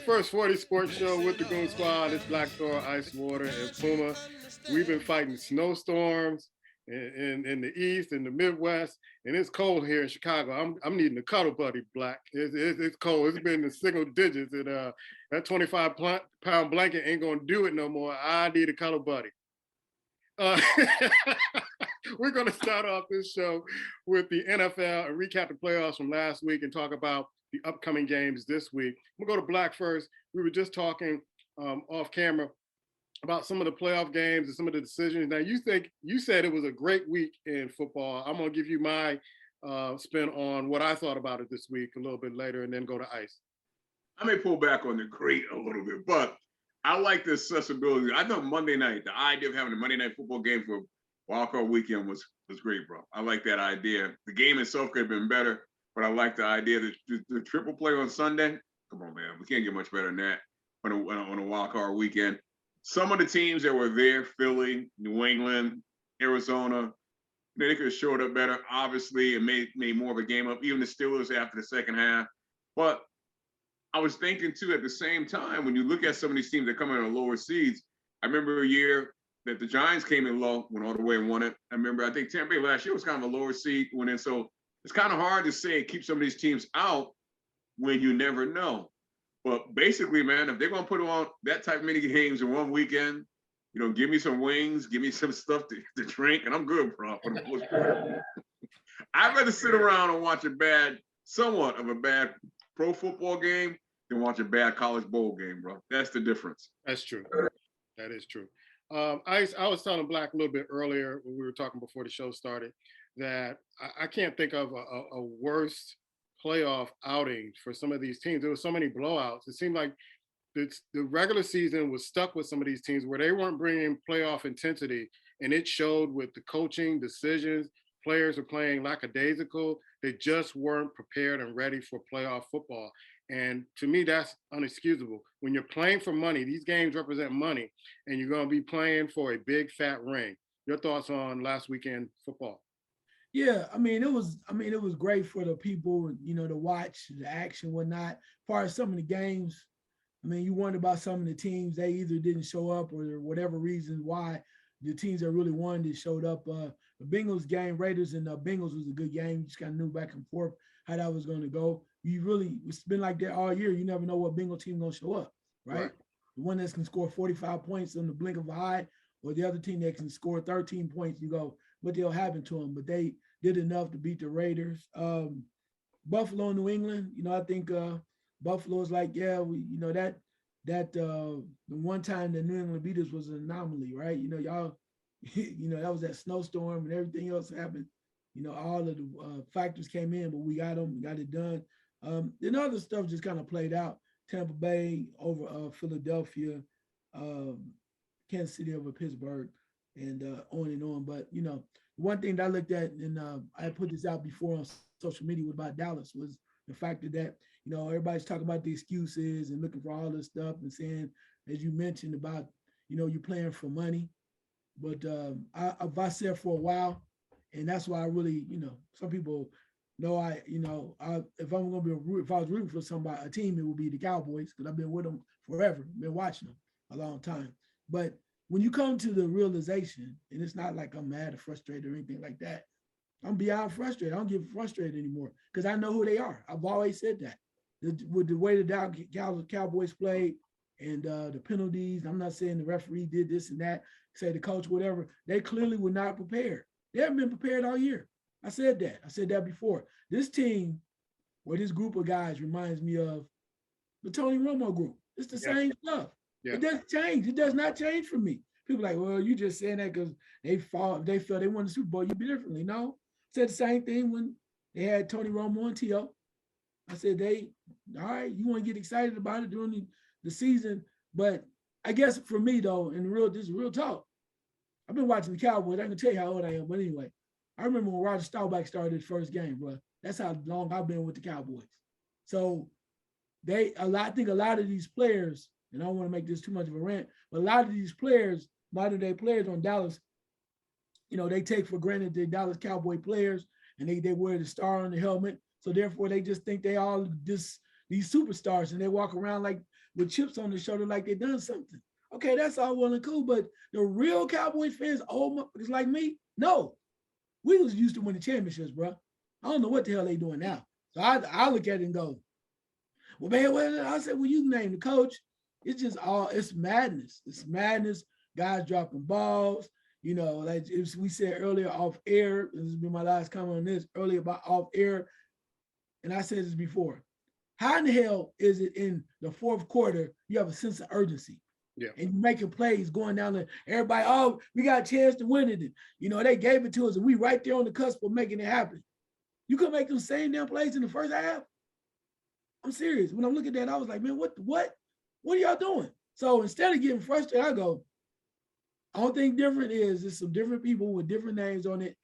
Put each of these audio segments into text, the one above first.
First 40 Sports Show with the Goon Squad. It's Black Thor, Ice Water, and Puma. We've been fighting snowstorms in the East and the Midwest, and it's cold here in Chicago. I'm needing a cuddle buddy, Black. It's cold. It's been in single digits, and that 25-pound blanket ain't gonna do it no more. I need a cuddle buddy. Uh, we're going to start off this show with the NFL and recap the playoffs from last week and talk about the upcoming games this week. We'll go to Black first. We were just talking off camera about some of the playoff games and some of the decisions. Now, you said it was a great week in football. I'm going to give you my spin on what I thought about it this week a little bit later, and then go to Ice. I may pull back on the great a little bit, but I like the accessibility. I thought Monday night, the idea of having a Monday night football game for wildcard weekend was great, bro. I like that idea. The game itself could have been better, but I like the idea that the triple play on Sunday. Come on, man. We can't get much better than that on a wildcard weekend. Some of the teams that were there, Philly, New England, Arizona, they could have showed up better. Obviously, it made more of a game up, even the Steelers after the second half. But I was thinking, too, at the same time, when you look at some of these teams that come in on lower seeds, I remember a year that the Giants came in low, went all the way and won it. I think Tampa Bay last year was kind of a lower seed, went in. So it's kind of hard to say keep some of these teams out when you never know. But basically, man, if they're going to put on that type of many games in one weekend, give me some wings, give me some stuff to drink, and I'm good, bro, for the most part. I'd rather sit around and watch somewhat of a bad pro football game than watch a bad college bowl game, bro. That's the difference. That's true. That is true. I was telling Black a little bit earlier when we were talking before the show started that I can't think of a worse playoff outing for some of these teams. There were so many blowouts. It seemed like the regular season was stuck with some of these teams where they weren't bringing playoff intensity, and it showed with the coaching decisions. Players were playing lackadaisical. They just weren't prepared and ready for playoff football. And to me, that's unexcusable. When you're playing for money, these games represent money, and you're going to be playing for a big fat ring. Your thoughts on last weekend football? Yeah, it was great for the people, to watch the action, whatnot. As far as some of the games, you wonder about some of the teams, they either didn't show up or whatever reason why the teams that really won that showed up. The Bengals game, Raiders and Bengals was a good game. You just kind of knew back and forth how that was going to go. It's been like that all year. You never know what Bengal team going to show up, right? The one that can score 45 points in the blink of an eye, or the other team that can score 13 points, you go, what the hell happened to them? But they did enough to beat the Raiders. Buffalo, New England, I think Buffalo's like, yeah, the one time that New England beat us was an anomaly, right? Y'all, that was that snowstorm and everything else happened. All of the factors came in, but we got them, got it done. Then other stuff just kind of played out. Tampa Bay over Philadelphia, Kansas City over Pittsburgh, and on and on. But, one thing that I looked at, and I put this out before on social media about Dallas, was the fact that, everybody's talking about the excuses and looking for all this stuff and saying, as you mentioned about, you're playing for money. But I said for a while, and that's why I really, some people know if I was rooting for somebody, a team, it would be the Cowboys, because I've been with them forever, been watching them a long time. But when you come to the realization, and it's not like I'm mad or frustrated or anything like that, I'm beyond frustrated. I don't get frustrated anymore because I know who they are. I've always said that. With the way the Cowboys played and the penalties, I'm not saying the referee did this and that, say the coach, whatever, they clearly were not prepared. They haven't been prepared all year. I said that before. This team, or this group of guys, reminds me of the Tony Romo group. It's the same stuff. Yeah. It doesn't change. It does not change for me. People are like, well, you just saying that because they felt they won the Super Bowl. You be differently. No, I said the same thing when they had Tony Romo and T.O. I said, all right, you want to get excited about it during the season. But I guess for me, though, this is real talk, I've been watching the Cowboys. I can tell you how old I am. But anyway, I remember when Roger Staubach started his first game, bro. That's how long I've been with the Cowboys. So I think a lot of these players, and I don't want to make this too much of a rant, but a lot of these players, modern day players on Dallas, they take for granted they're Dallas Cowboy players, and they wear the star on the helmet. So therefore, they just think they all these superstars, and they walk around like with chips on their shoulder like they done something. Okay, that's all well and cool, but the real Cowboys fans, it's like me. No, we was used to winning championships, bro. I don't know what the hell they doing now. So I look at it and go, well, man, I said, well, you name the coach. It's just it's madness. It's madness. Guys dropping balls. You know, like we said earlier off air, this will be my last comment on this, earlier about off air. And I said this before. How in the hell is it in the fourth quarter, you have a sense of urgency? Yeah. And you're making plays going down there. Everybody, oh, we got a chance to win it. You know, they gave it to us and we right there on the cusp of making it happen. You could make them same damn plays in the first half. I'm serious. When I'm looking at that, I was like, man, what are y'all doing? So instead of getting frustrated, I go, the only thing different is there's some different people with different names on it.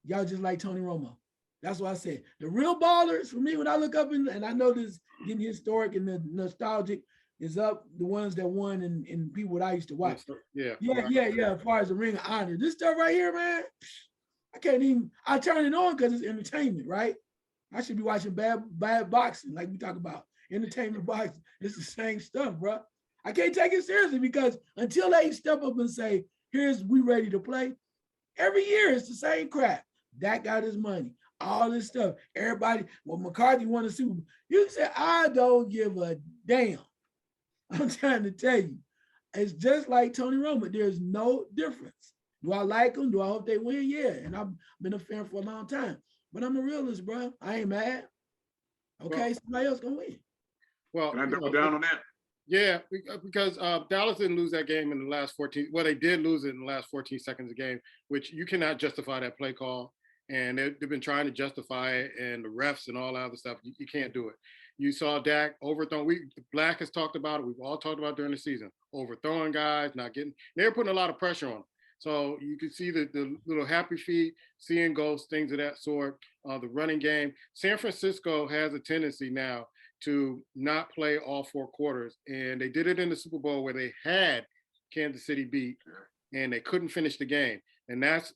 Y'all just like Tony Romo. That's what I said. The real ballers for me, when I look up and I know this getting historic and the nostalgic is up, the ones that won and people that I used to watch. Yeah. As far as the Ring of Honor, this stuff right here, man, I can't even. I turn it on because it's entertainment, right? I should be watching bad boxing, like we talk about entertainment boxing. It's the same stuff, bro. I can't take it seriously because until they step up and say, "Here's we ready to play," every year it's the same crap. Dak got his money, all this stuff. Everybody, well, McCarthy won a Super Bowl. You say, I don't give a damn. I'm trying to tell you, it's just like Tony Romo. There's no difference. Do I like them? Do I hope they win? Yeah, and I've been a fan for a long time. But I'm a realist, bro. I ain't mad. Okay, well, somebody else gonna win. Well, can I double down on that? Yeah, because Dallas didn't lose that game in the last 14. Well, they did lose it in the last 14 seconds of the game, which you cannot justify that play call. And they've been trying to justify it, and the refs and all that other stuff. You can't do it. You saw Dak overthrown. Black has talked about it. We've all talked about it during the season. Overthrowing guys, not getting. They're putting a lot of pressure on them. So you can see the little happy feet, seeing ghosts, things of that sort. The running game. San Francisco has a tendency now to not play all four quarters. And they did it in the Super Bowl where they had Kansas City beat and they couldn't finish the game. And that's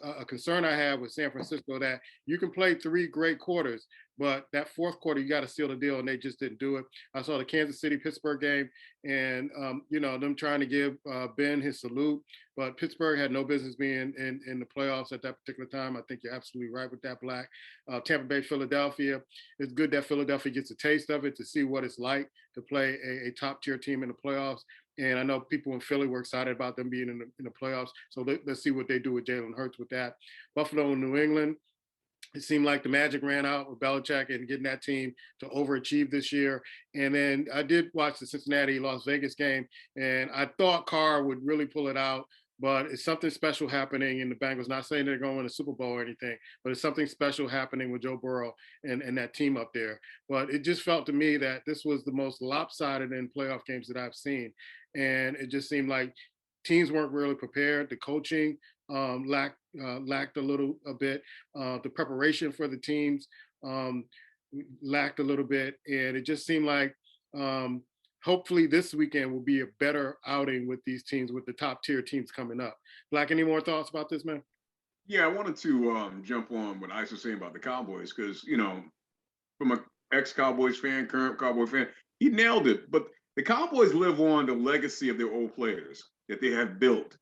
a concern I have with San Francisco, that you can play 3 great quarters, but that fourth quarter, you got to seal the deal, and they just didn't do it. I saw the Kansas City-Pittsburgh game, and, them trying to give Ben his salute, but Pittsburgh had no business being in the playoffs at that particular time. I think you're absolutely right with that, Black. Tampa Bay, Philadelphia, it's good that Philadelphia gets a taste of it to see what it's like to play a top-tier team in the playoffs. And I know people in Philly were excited about them being in the playoffs. So let's see what they do with Jalen Hurts with that. Buffalo and New England, it seemed like the magic ran out with Belichick and getting that team to overachieve this year. And then I did watch the Cincinnati-Las Vegas game, and I thought Carr would really pull it out. But it's something special happening in the Bengals. Not saying they're going to win a Super Bowl or anything, but it's something special happening with Joe Burrow and that team up there. But it just felt to me that this was the most lopsided in playoff games that I've seen. And it just seemed like teams weren't really prepared. The coaching lacked a bit. The preparation for the teams lacked a little bit. And it just seemed like hopefully this weekend will be a better outing with these teams, with the top tier teams coming up. Black, any more thoughts about this, man? Yeah, I wanted to jump on what Ice was saying about the Cowboys, because, from an ex-Cowboys fan, current Cowboy fan, he nailed it. But the Cowboys live on the legacy of their old players that they have built.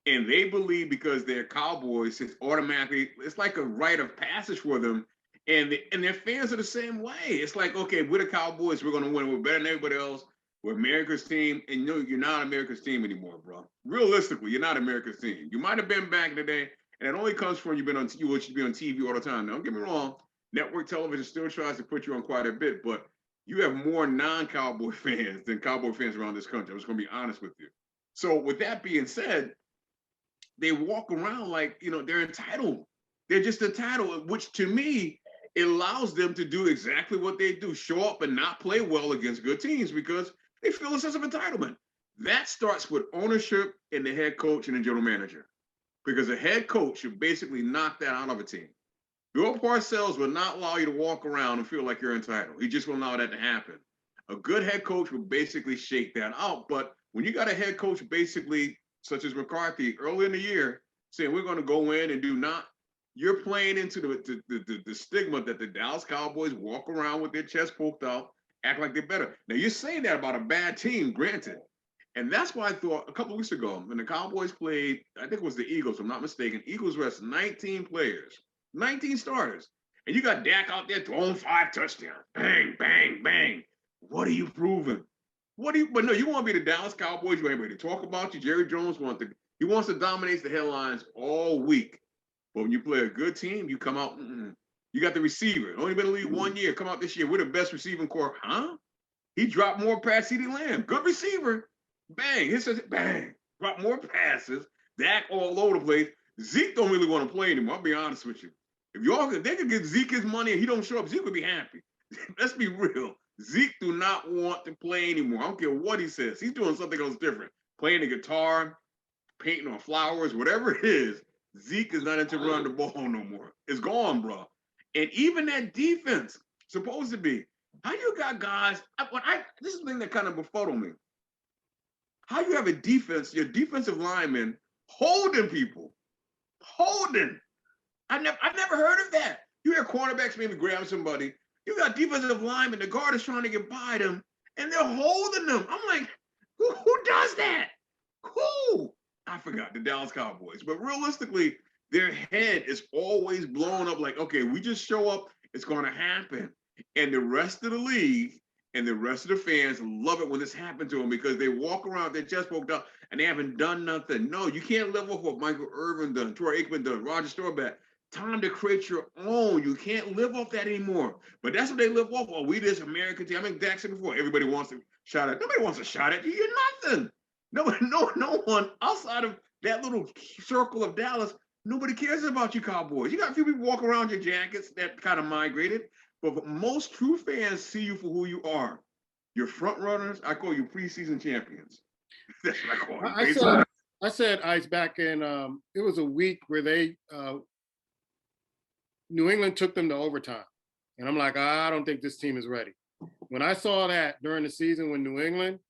And they believe because they're Cowboys, it's like a rite of passage for them. And their fans are the same way. It's like, okay, we're the Cowboys, we're going to win. We're better than everybody else. We're America's team. And you're not America's team anymore, bro. Realistically, you're not America's team. You might have been back in the day. And it only comes from you be on TV all the time. Now, don't get me wrong. Network television still tries to put you on quite a bit, but you have more non-Cowboy fans than Cowboy fans around this country. I'm just going to be honest with you. So with that being said, they walk around like, they're entitled. They're just entitled, which to me, it allows them to do exactly what they do, show up and not play well against good teams because they feel a sense of entitlement. That starts with ownership and the head coach and the general manager, because the head coach should basically knock that out of a team. Bill Parcells will not allow you to walk around and feel like you're entitled. He just won't allow that to happen. A good head coach will basically shake that out. But when you got a head coach basically, such as McCarthy, early in the year, saying we're going to go in and do not, you're playing into the stigma that the Dallas Cowboys walk around with their chest poked out act like they're better. Now you're saying that about a bad team, granted. And that's why I thought a couple of weeks ago when the Cowboys played, I think it was the Eagles, if I'm not mistaken, Eagles rest 19 players, 19 starters. And you got Dak out there throwing 5 touchdowns. Bang, bang, bang. What are you proving? But no, you want to be the Dallas Cowboys, you ain't ready to talk about you. Jerry Jones wants to dominate the headlines all week. But when you play a good team, you come out, you got the receiver. Only been in the league 1 year, come out this year. We're the best receiving corps. Huh? He dropped more past CeeDee Lamb. Good receiver. Bang. He says, bang. Drop more passes. Dak all over the place. Zeke don't really want to play anymore. I'll be honest with you. If they could give Zeke his money and he don't show up, Zeke would be happy. Let's be real. Zeke do not want to play anymore. I don't care what he says. He's doing something else different. Playing the guitar, painting on flowers, whatever it is. Zeke is not into running the ball no more. It's gone, bro. And even that defense, supposed to be, how you got guys, this is the thing that kind of befuddled me. How you have a defense, your defensive linemen holding people. Holding. I never heard of that. You hear cornerbacks maybe grab somebody. You got defensive linemen, the guard is trying to get by them, and they're holding them. I'm like, who does that? Who? I forgot, the Dallas Cowboys. But realistically, their head is always blown up like, okay, we just show up, it's going to happen. And the rest of the league and the rest of the fans love it when this happens to them because they walk around, their chest poked out, and they haven't done nothing. No, you can't live off what Michael Irvin done, Troy Aikman done, Roger Staubach. Time to create your own. You can't live off that anymore. But that's what they live off. Oh, we this American team. I mean, Dak said before, everybody wants a shot at. Nobody wants a shot at you. You're nothing. No one outside of that little circle of Dallas, nobody cares about you Cowboys. You got a few people walk around your jackets that kind of migrated, but most true fans see you for who you are. You're front runners. I call you preseason champions. That's what I call you. I said Ice back in, it was a week where New England took them to overtime. And I'm like, I don't think this team is ready. When I saw that during the season when New England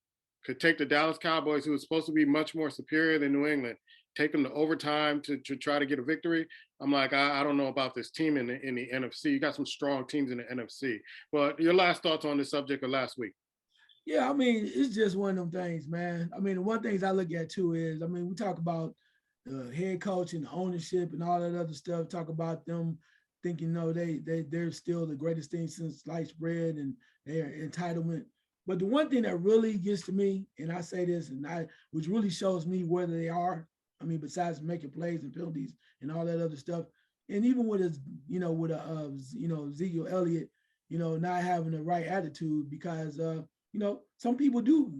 could take the Dallas Cowboys, who was supposed to be much more superior than New England, take them to overtime to try to get a victory, I'm like, I don't know about this team in the NFC. You got some strong teams in the NFC. But your last thoughts on this subject of last week? Yeah, I mean, it's just one of them things, man. I mean, the one things I look at too is, I mean, we talk about the head coach and the ownership and all that other stuff, talk about them thinking, no, they're still the greatest thing since sliced bread and their entitlement. But the one thing that really gets to me, and I say this, which really shows me whether they are, I mean, besides making plays and penalties and all that other stuff, and even with his, Ezekiel Elliott, not having the right attitude because, some people do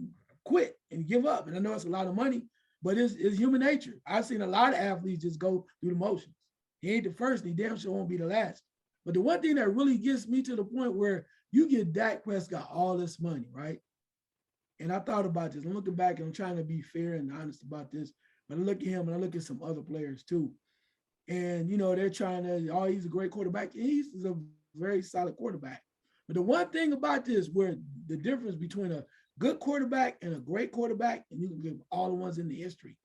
quit and give up. And I know it's a lot of money, but it's human nature. I've seen a lot of athletes just go through the motions. He ain't the first, he damn sure won't be the last. But the one thing that really gets me to the point where you get Dak Prescott all this money, right? And I thought about this. I'm looking back and I'm trying to be fair and honest about this. But I look at him and I look at some other players too. And, they're trying to, he's a great quarterback. He's a very solid quarterback. But the one thing about this, where the difference between a good quarterback and a great quarterback, and you can give all the ones in the history,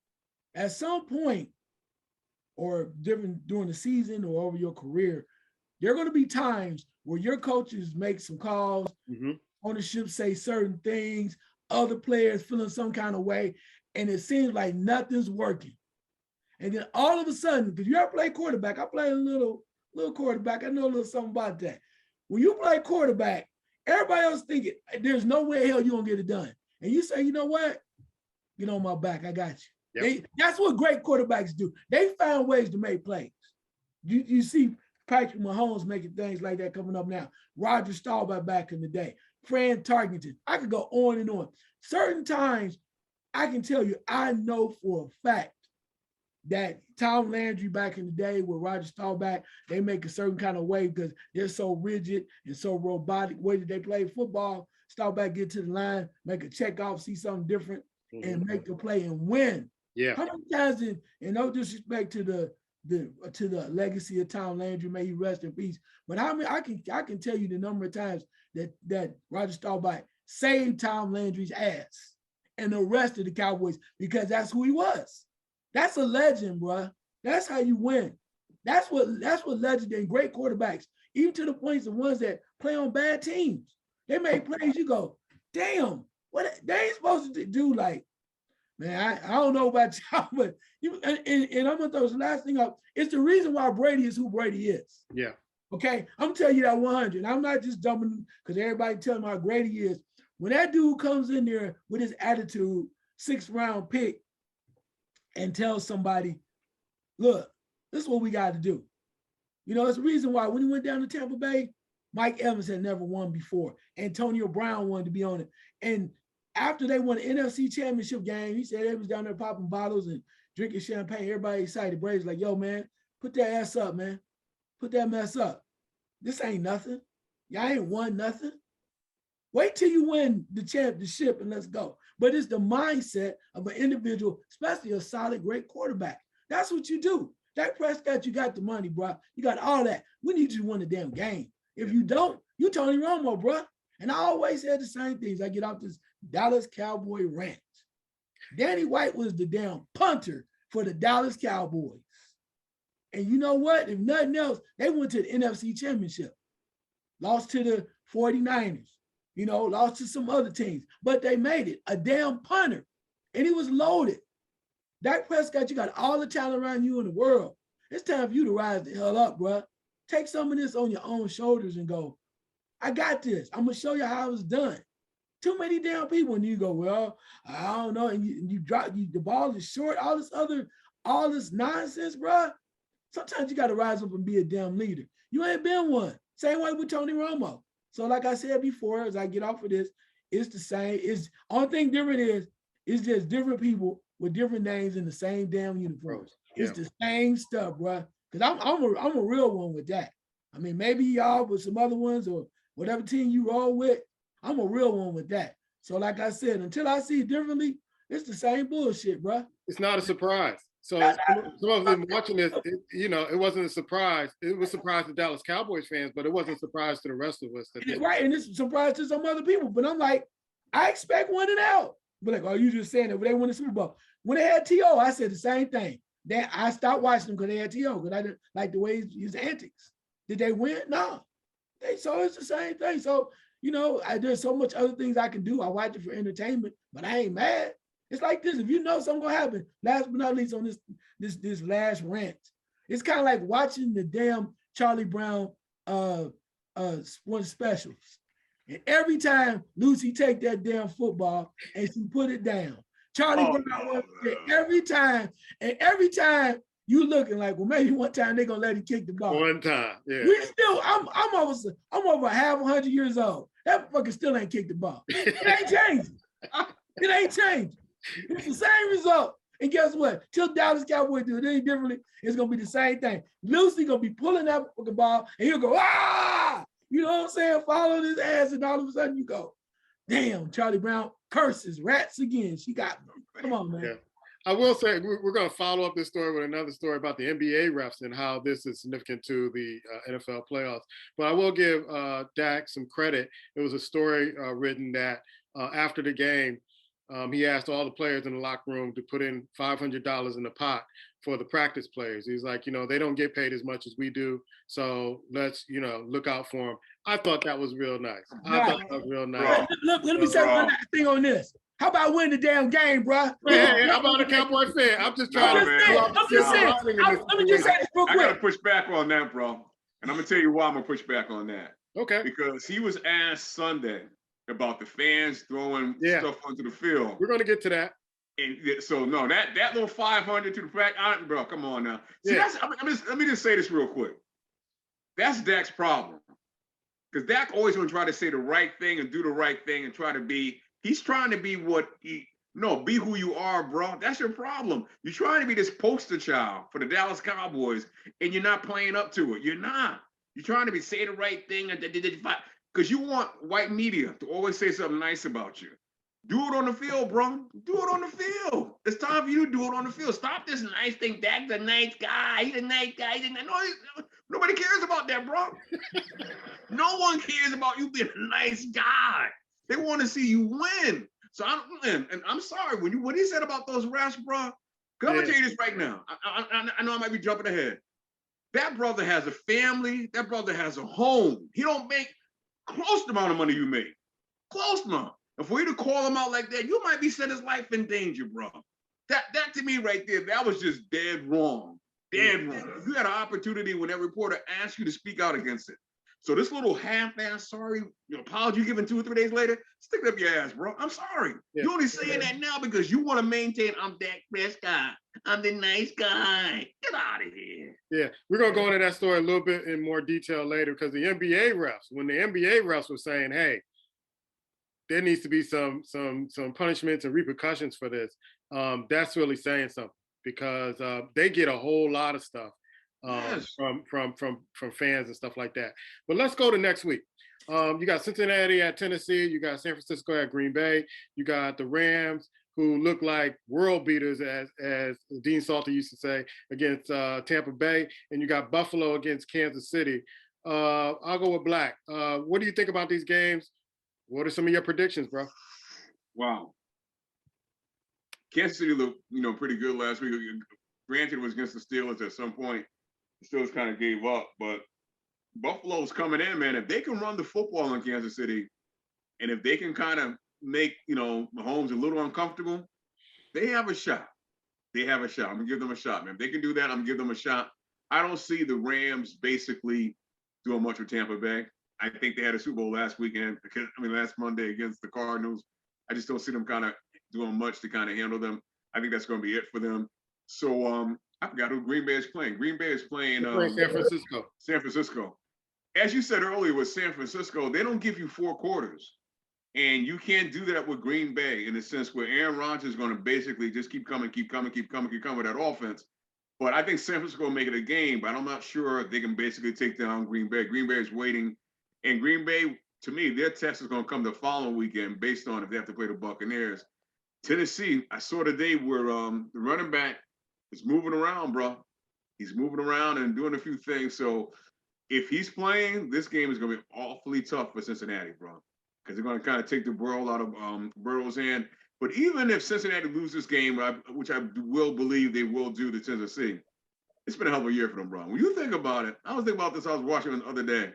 at some point, or different during the season or over your career, there are going to be times where your coaches make some calls, ownership say certain things, other players feeling some kind of way, and it seems like nothing's working. And then all of a sudden, because you ever play quarterback, I play a little quarterback, I know a little something about that. When you play quarterback, everybody else thinking there's no way hell you're going to get it done. And you say, you know what? Get on my back, I got you. Yep. That's what great quarterbacks do. They find ways to make plays. You see Patrick Mahomes making things like that coming up now. Roger Staubach back in the day. Fran Tarkenton. I could go on and on. Certain times, I can tell you, I know for a fact that Tom Landry back in the day with Roger Staubach, they make a certain kind of way because they're so rigid and so robotic way that they play football. Staubach get to the line, make a check off, see something different, and make a play and win. Yeah. How many times and no disrespect to the legacy of Tom Landry, may he rest in peace. But how many I can tell you the number of times that Roger Staubach saved Tom Landry's ass and the rest of the Cowboys because that's who he was. That's a legend, bro. That's how you win. That's what legendary great quarterbacks, even to the points of ones that play on bad teams. They made plays. You go, damn, what they ain't supposed to do? Like, man, I don't know about y'all, but and I'm gonna throw this last thing up. It's the reason why Brady is who Brady is. Yeah. Okay, I'm gonna tell you that 100. I'm not just jumping because everybody telling me how great he is. When that dude comes in there with his attitude, 6th round pick, and tells somebody, look, this is what we got to do. You know, it's the reason why when he went down to Tampa Bay, Mike Evans had never won before. Antonio Brown wanted to be on it. And after they won the NFC Championship game, he said they was down there popping bottles and drinking champagne. Everybody excited. Brady's like, yo, man, put that ass up, man. Put that mess up. This ain't nothing. Y'all ain't won nothing. Wait till you win the championship and let's go. But it's the mindset of an individual, especially a solid, great quarterback. That's what you do. Dak Prescott, you got the money, bro. You got all that. We need you to win the damn game. If you don't, you Tony Romo, bro. And I always said the same things. I get off this Dallas Cowboy rant. Danny White was the damn punter for the Dallas Cowboys. And you know what? If nothing else, they went to the NFC Championship. Lost to the 49ers. You know, lost to some other teams. But they made it. A damn punter. And he was loaded. Dak Prescott, you got all the talent around you in the world. It's time for you to rise the hell up, bro. Take some of this on your own shoulders and go, I got this. I'm going to show you how it was done. Too many damn people. And you go, well, I don't know. And you drop, the ball is short, all this nonsense, bro. Sometimes you got to rise up and be a damn leader. You ain't been one. Same way with Tony Romo. So like I said before, as I get off of this, it's the same. It's only thing different is it's just different people with different names in the same damn uniforms. It's the same stuff, bro. Because I'm a real one with that. I mean, maybe y'all with some other ones or whatever team you roll with, I'm a real one with that. So like I said, until I see it differently, it's the same bullshit, bro. It's not a surprise. So some of them watching this, it wasn't a surprise. It was a surprise to Dallas Cowboys fans, but it wasn't a surprise to the rest of us. Right, and it's a surprise to some other people. But I'm like, I expect winning out. But like, oh, you just saying that when they won the Super Bowl. When they had T.O., I said the same thing. Then I stopped watching them because they had T.O. because I didn't like the way his antics. Did they win? No. So it's the same thing. So, there's so much other things I can do. I watch it for entertainment, but I ain't mad. It's like this. If you know something gonna happen, last but not least on this last rant, it's kind of like watching the damn Charlie Brown one specials. And every time Lucy take that damn football and she put it down, Charlie Brown every time you looking like, well, maybe one time they're gonna let him kick the ball. One time, yeah. I'm over half 100 years old. That fucker still ain't kicked the ball. It ain't changing. It ain't changed. It's the same result. And guess what? Till Dallas Cowboys do it any differently, it's gonna be the same thing. Lucy gonna be pulling that fucking ball, and he'll go, ah! You know what I'm saying? Following his ass, and all of a sudden you go, damn, Charlie Brown curses rats again. She got them. Come on, man. Yeah. I will say we're going to follow up this story with another story about the NBA refs and how this is significant to the NFL playoffs. But I will give Dak some credit. It was a story written that after the game, he asked all the players in the locker room to put in $500 in the pot for the practice players. He's like, they don't get paid as much as we do. So let's, look out for them. I thought that was real nice. I thought that was real nice. Look, let me say one last thing on this. How about win the damn game, bro? Hey, I'm not a Cowboy fan. I'm just trying I'm just saying. Let me just say this real quick. I got to push back on that, bro. And I'm going to tell you why I'm going to push back on that. Okay. Because he was asked Sunday about the fans throwing stuff onto the field. We're going to get to that. And so, no, that little 500 to the back, bro, come on now. See, let me just say this real quick. That's Dak's problem. Because Dak always going to try to say the right thing and do the right thing and try to be. He's trying to be be who you are, bro. That's your problem. You're trying to be this poster child for the Dallas Cowboys, and you're not playing up to it. You're not. You're trying to say the right thing, because you want white media to always say something nice about you. Do it on the field, bro. Do it on the field. It's time for you to do it on the field. Stop this nice thing. Dak's a nice guy. He's a nice guy. Nobody cares about that, bro. No one cares about you being a nice guy. They want to see you win. So I'm sorry when he said about those refs, bro. Cause I'm gonna tell you this right now. I know I might be jumping ahead. That brother has a family. That brother has a home. He don't make close to the amount of money you make. close, man. And for you to call him out like that, you might be setting his life in danger, bro. That to me right there, that was just dead wrong. Dead wrong. You had an opportunity when that reporter asked you to speak out against it. So this little half-ass sorry apology you giving 2 or 3 days later, stick it up your ass, bro. I'm sorry. Yeah. You're only saying that now because you want to maintain I'm Dak Prescott. I'm the nice guy. Get out of here. Yeah, we're going to go into that story a little bit in more detail later because the NBA refs, when the NBA refs were saying, hey, there needs to be some punishments and repercussions for this, that's really saying something because they get a whole lot of stuff from fans and stuff like that. But let's go to next week. You got Cincinnati at Tennessee. You got San Francisco at Green Bay. You got the Rams, who look like world beaters, as Dean Salter used to say, against Tampa Bay. And you got Buffalo against Kansas City. I'll go with Black. What do you think about these games? What are some of your predictions, bro? Wow. Kansas City looked, pretty good last week. Granted, it was against the Steelers at some point. The Steelers kind of gave up, but Buffalo's coming in, man. If they can run the football in Kansas City, and if they can kind of make, Mahomes a little uncomfortable, they have a shot. They have a shot. I'm going to give them a shot, man. If they can do that, I'm going to give them a shot. I don't see the Rams basically doing much with Tampa Bay. I think they had a Super Bowl last weekend, last Monday against the Cardinals. I just don't see them kind of doing much to kind of handle them. I think that's going to be it for them. So I forgot who Green Bay is playing. Green Bay is playing San Francisco. San Francisco. As you said earlier with San Francisco, they don't give you 4 quarters. And you can't do that with Green Bay in the sense where Aaron Rodgers is going to basically just keep coming with that offense. But I think San Francisco will make it a game, but I'm not sure they can basically take down Green Bay. Green Bay is waiting. And Green Bay, to me, their test is going to come the following weekend based on if they have to play the Buccaneers. Tennessee, I saw today where the running back is moving around, bro. He's moving around and doing a few things. So if he's playing, this game is going to be awfully tough for Cincinnati, bro. Because they're going to kind of take the ball out of Burrow's hand. But even if Cincinnati loses this game, which I will believe they will do to Tennessee, it's been a hell of a year for them, bro. When you think about it, I was thinking about this. I was watching the other day.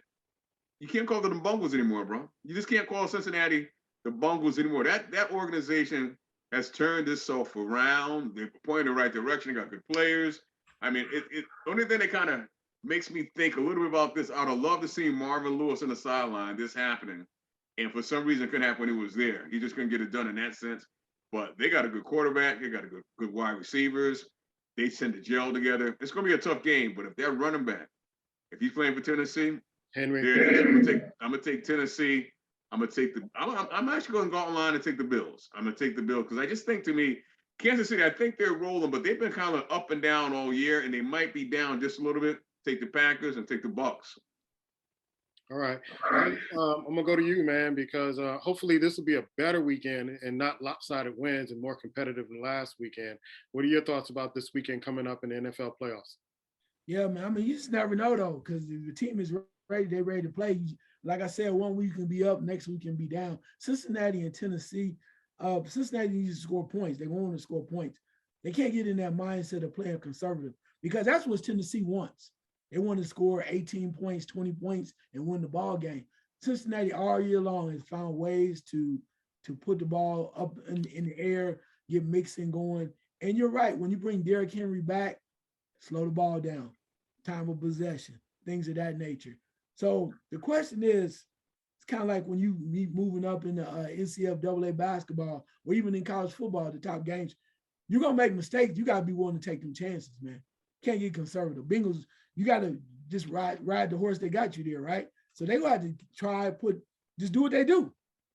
You can't call them the Bungles anymore, bro. You just can't call Cincinnati the Bungles anymore. That organization has turned itself around. They're pointing in the right direction. They got good players. I mean, the only thing that kind of makes me think a little bit about this, I'd have loved to see Marvin Lewis on the sideline, this happening. And for some reason, it couldn't happen when he was there. He just couldn't get it done in that sense. But they got a good quarterback. They got a good wide receivers. They tend to gel together. It's going to be a tough game. But if they're running back, if he's playing for Tennessee, Henry, I'm gonna take Tennessee. I'm actually going to go online and take the Bills. I'm going to take the Bills because I just think, to me, Kansas City, I think they're rolling, but they've been kind of up and down all year, and they might be down just a little bit. Take the Packers and take the Bucks. All right. I'm going to go to you, man, because hopefully this will be a better weekend and not lopsided wins and more competitive than last weekend. What are your thoughts about this weekend coming up in the NFL playoffs? Yeah, man. I mean, you just never know, though, because if the team is ready, they're ready to play. Like I said, one week can be up, next week can be down. Cincinnati and Tennessee, Cincinnati needs to score points. They want to score points. They can't get in that mindset of playing conservative because that's what Tennessee wants. They want to score 18 points, 20 points, and win the ball game. Cincinnati all year long has found ways to put the ball up in the air, get mixing going. And you're right, when you bring Derrick Henry back, slow the ball down, time of possession, things of that nature. So the question is, it's kind of like when you be moving up in the NCAA basketball or even in college football, the top games, you're going to make mistakes. You got to be willing to take them chances, man. Can't get conservative. Bengals, you got to just ride the horse that got you there, right? So they going to have to just do what they do.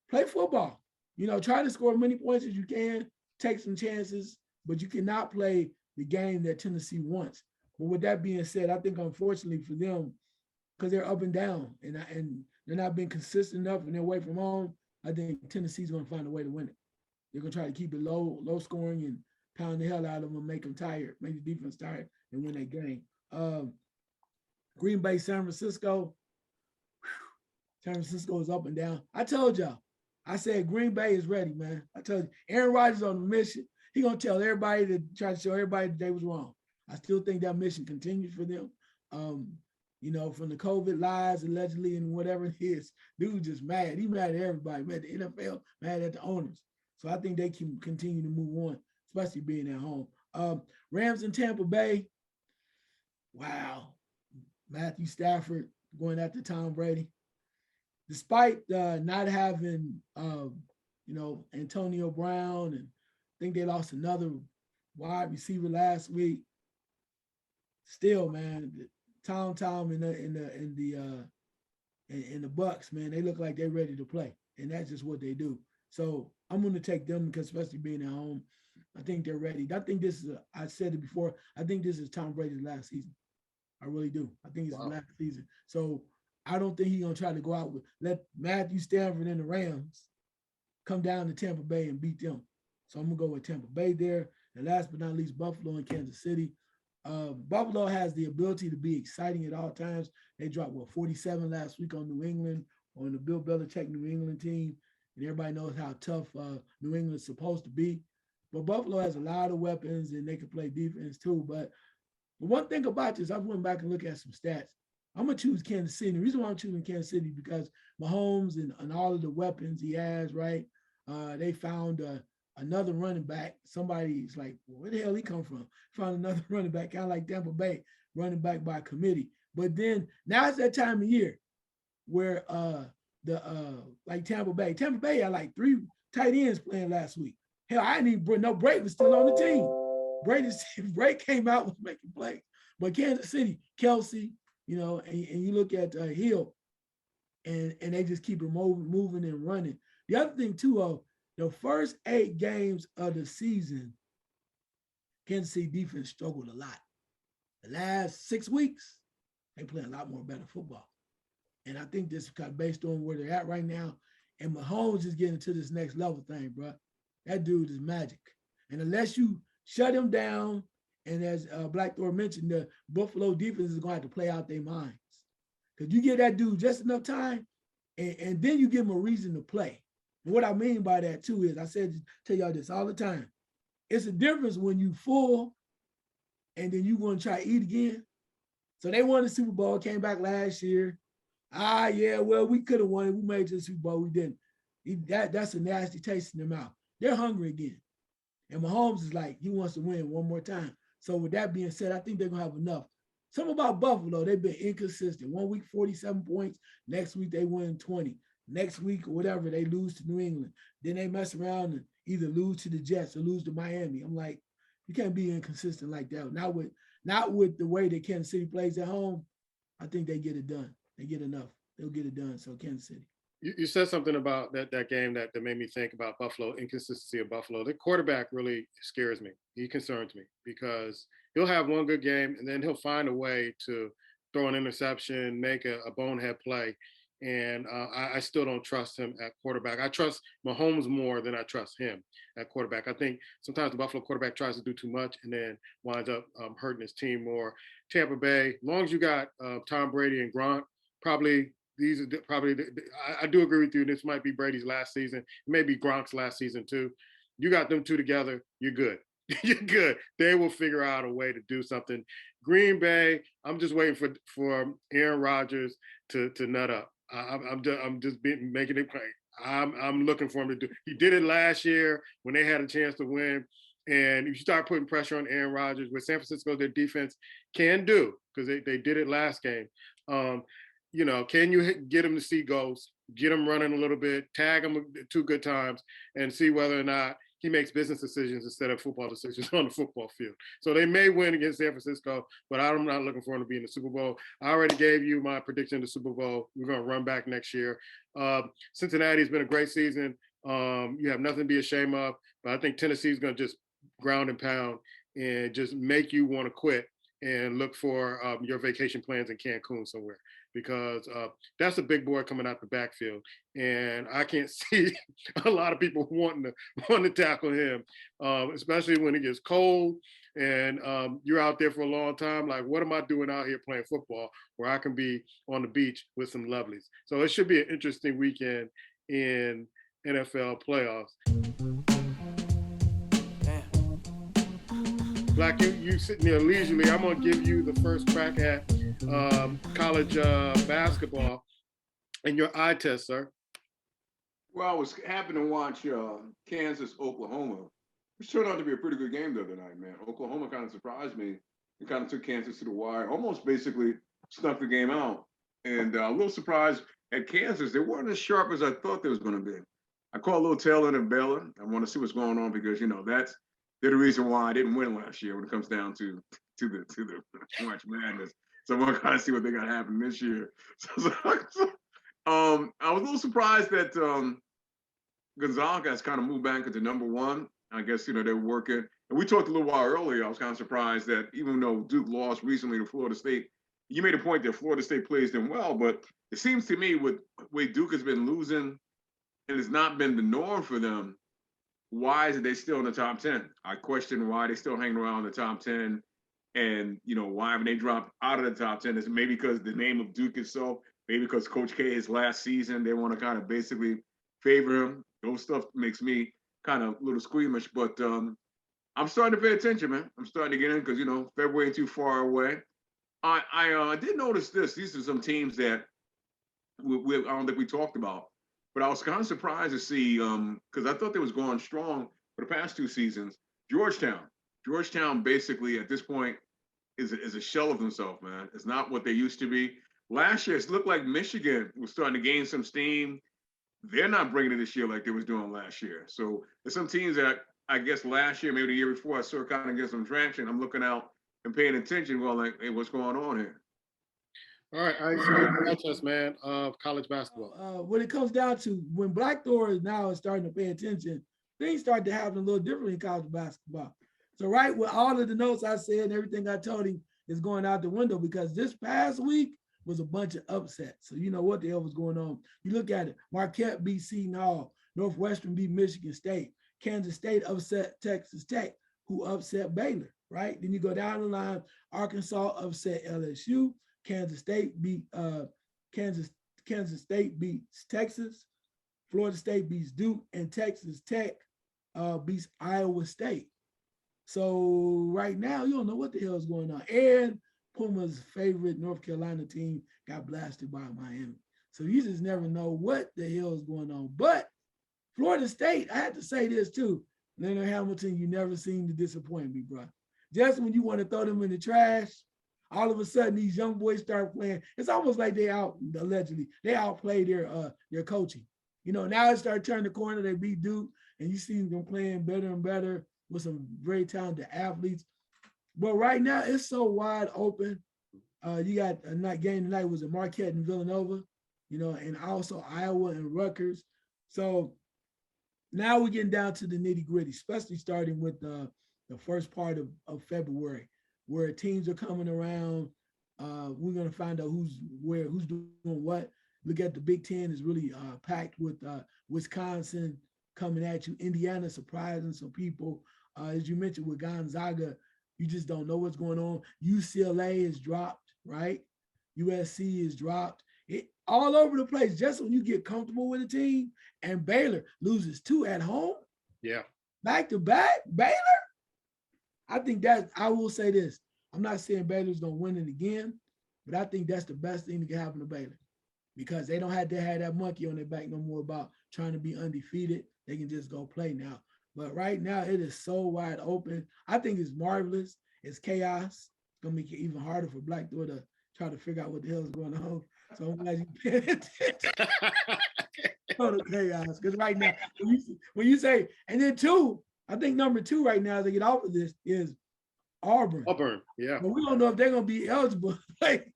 Play football. Try to score as many points as you can, take some chances, but you cannot play the game that Tennessee wants. But with that being said, I think unfortunately for them, because they're up and down and they're not being consistent enough and they're away from home, I think Tennessee's going to find a way to win it. They're going to try to keep it low scoring and pound the hell out of them, make them tired, make the defense tired, and win that game. Green Bay, San Francisco. San Francisco is up and down. I told y'all. I said Green Bay is ready, man. I told you. Aaron Rodgers on a mission. He's going to tell everybody to try to show everybody that they was wrong. I still think that mission continues for them. from the COVID lies allegedly and whatever it is. Dude just mad. He mad at everybody, mad at the NFL, mad at the owners. So I think they can continue to move on, especially being at home. Rams in Tampa Bay. Wow. Matthew Stafford going after Tom Brady. Despite not having, Antonio Brown, and I think they lost another wide receiver last week. Still, man, Tom in the Bucks, man, they look like they're ready to play, and that's just what they do. So I'm going to take them because, especially being at home, I think they're ready. I think this is, I said it before, I think this is Tom Brady's last season. I really do. I think it's the last season. So I don't think he's going to try to go out with, let Matthew Stafford and the Rams come down to Tampa Bay and beat them. So I'm going to go with Tampa Bay there. And last but not least, Buffalo and Kansas City. Buffalo has the ability to be exciting at all times. They dropped 47 last week on New England, on the Bill Belichick New England team, and everybody knows how tough New England's supposed to be. But Buffalo has a lot of weapons, and they can play defense too. But one thing about this, I went back and looked at some stats. I'm gonna choose Kansas City. The reason why I'm choosing Kansas City because Mahomes and all of the weapons he has, right? They found another running back. Somebody's like, well, where the hell he come from? Found another running back, kind of like Tampa Bay, running back by committee. But then now it's that time of year where like Tampa Bay had like 3 tight ends playing last week. Hell, I didn't even know Brady was still on the team. Brady came out was making plays. But Kansas City, Kelsey, and you look at Hill, and they just keep it moving and running. The other thing too, the first 8 games of the season, Kansas City defense struggled a lot. The last 6 weeks, they play a lot more better football. And I think this is kind of based on where they're at right now. And Mahomes is getting to this next level thing, bro. That dude is magic. And unless you shut him down, and as Blackthorn mentioned, the Buffalo defense is going to have to play out their minds. Because you give that dude just enough time, and then you give him a reason to play. And what I mean by that, too, is I tell y'all this all the time. It's a difference when you full, and then you want to try to eat again. So they won the Super Bowl, came back last year. Yeah, well, we could have won it. We made it to the Super Bowl. We didn't. That's a nasty taste in their mouth. They're hungry again. And Mahomes is like, he wants to win one more time. So with that being said, I think they're going to have enough. Something about Buffalo, they've been inconsistent. 1 week, 47 points. Next week, they win 20. Next week, or whatever, they lose to New England. Then they mess around and either lose to the Jets or lose to Miami. I'm like, you can't be inconsistent like that. Not with the way that Kansas City plays at home. I think they get it done. They get enough. They'll get it done. So Kansas City. You said something about that game that made me think about Buffalo, inconsistency of Buffalo. The quarterback really scares me. He concerns me because he'll have one good game and then he'll find a way to throw an interception, make a bonehead play. And I still don't trust him at quarterback. I trust Mahomes more than I trust him at quarterback. I think sometimes the Buffalo quarterback tries to do too much and then winds up hurting his team more. Tampa Bay, as long as you got Tom Brady and Gronk, I do agree with you. This might be Brady's last season. It may be Gronk's last season too. You got them two together, you're good. You're good. They will figure out a way to do something. Green Bay, I'm just waiting for Aaron Rodgers to nut up. I'm just making it play. I'm looking for him to do. He did it last year when they had a chance to win. And if you start putting pressure on Aaron Rodgers, what San Francisco, their defense can do, because they did it last game. Can you get him to see ghosts, get him running a little bit, tag him 2 good times, and see whether or not he makes business decisions instead of football decisions on the football field. So they may win against San Francisco, but I'm not looking for him to be in the Super Bowl. I already gave you my prediction of the Super Bowl. We're going to run back next year. Cincinnati's been a great season. You have nothing to be ashamed of, but I think Tennessee's going to just ground and pound and just make you want to quit and look for your vacation plans in Cancun somewhere, because that's a big boy coming out the backfield, and I can't see a lot of people wanting to tackle him, especially when it gets cold and you're out there for a long time. Like, what am I doing out here playing football where I can be on the beach with some lovelies? So it should be an interesting weekend in NFL playoffs. Black, you sitting there leisurely. I'm gonna give you the first crack at college basketball and your eye test, sir. Well, I was happy to watch Kansas, Oklahoma, which turned out to be a pretty good game the other night, man. Oklahoma kind of surprised me. It kind of took Kansas to the wire, almost basically snuck the game out. And a little surprised at Kansas. They weren't as sharp as I thought they was going to be. I caught a little tail end of Baylor. I want to see what's going on because, you know, they're the reason why I didn't win last year when it comes down to the March Madness. So we're going to see what they got happening this year. I was a little surprised that Gonzaga has kind of moved back into number one. I guess, you know, they're working. And we talked a little while earlier. I was kind of surprised that even though Duke lost recently to Florida State, you made a point that Florida State plays them well, but it seems to me with the way Duke has been losing and it's not been the norm for them, why is it they still in the top 10? I question why they still hanging around the top 10 and, you know, why haven't they dropped out of the top 10? Is it maybe because the name of Duke is so, maybe because Coach K, his last season, they want to kind of basically favor him. Those stuff makes me kind of a little squeamish, but I'm starting to pay attention, man. I'm starting to get in because, you know, February ain't too far away. I did notice this. These are some teams that I don't think we talked about, but I was kind of surprised to see because I thought they was going strong for the past two seasons. Georgetown basically at this point is a shell of themselves, man. It's not what they used to be. Last year, it looked like Michigan was starting to gain some steam. They're not bringing it this year like they was doing last year. So there's some teams that I guess last year, maybe the year before, I saw kind of get some traction. I'm looking out and paying attention. Well, like, hey, what's going on here? All right, I us, man, of college basketball. When it comes down to when Blackthorn is now starting to pay attention, things start to happen a little differently in college basketball. So right with all of the notes I said and everything I told him is going out the window because this past week was a bunch of upsets. So you know what the hell was going on. You look at it, Marquette beat Seton Hall, Northwestern beat Michigan State, Kansas State upset Texas Tech, who upset Baylor, right? Then you go down the line, Arkansas upset LSU, Kansas State beat Kansas State beats Texas, Florida State beats Duke, and Texas Tech beats Iowa State. So right now, you don't know what the hell is going on. And Puma's favorite North Carolina team got blasted by Miami. So you just never know what the hell is going on. But Florida State, I had to say this too. Leonard Hamilton, you never seem to disappoint me, bro. Just when you want to throw them in the trash, all of a sudden these young boys start playing. It's almost like they outplay their coaching. You know, now it started turning the corner. They beat Duke, and you see them playing better and better with some very talented athletes. But right now, it's so wide open. You got a game tonight was at Marquette and Villanova, you know, and also Iowa and Rutgers. So now we're getting down to the nitty gritty, especially starting with the first part of February, where teams are coming around. We're going to find out who's doing what. Look at the Big Ten is really packed with Wisconsin coming at you. Indiana surprising some people. As you mentioned with Gonzaga, you just don't know what's going on. UCLA is dropped, right? USC is dropped. It all over the place. Just when you get comfortable with a team, and Baylor loses 2 at home. Yeah. Back to back, Baylor. I think that I will say this. I'm not saying Baylor's gonna win it again, but I think that's the best thing that can happen to Baylor because they don't have to have that monkey on their back no more about trying to be undefeated. They can just go play now. But right now, it is so wide open. I think it's marvelous. It's chaos. It's going to make it even harder for Blackthorn to try to figure out what the hell is going on. So I'm glad you paid attention. Total chaos. Because right now, when you say, and then 2, I think number 2 right now to get off of this is Auburn. Auburn, yeah. But we don't know if they're going to be eligible to play.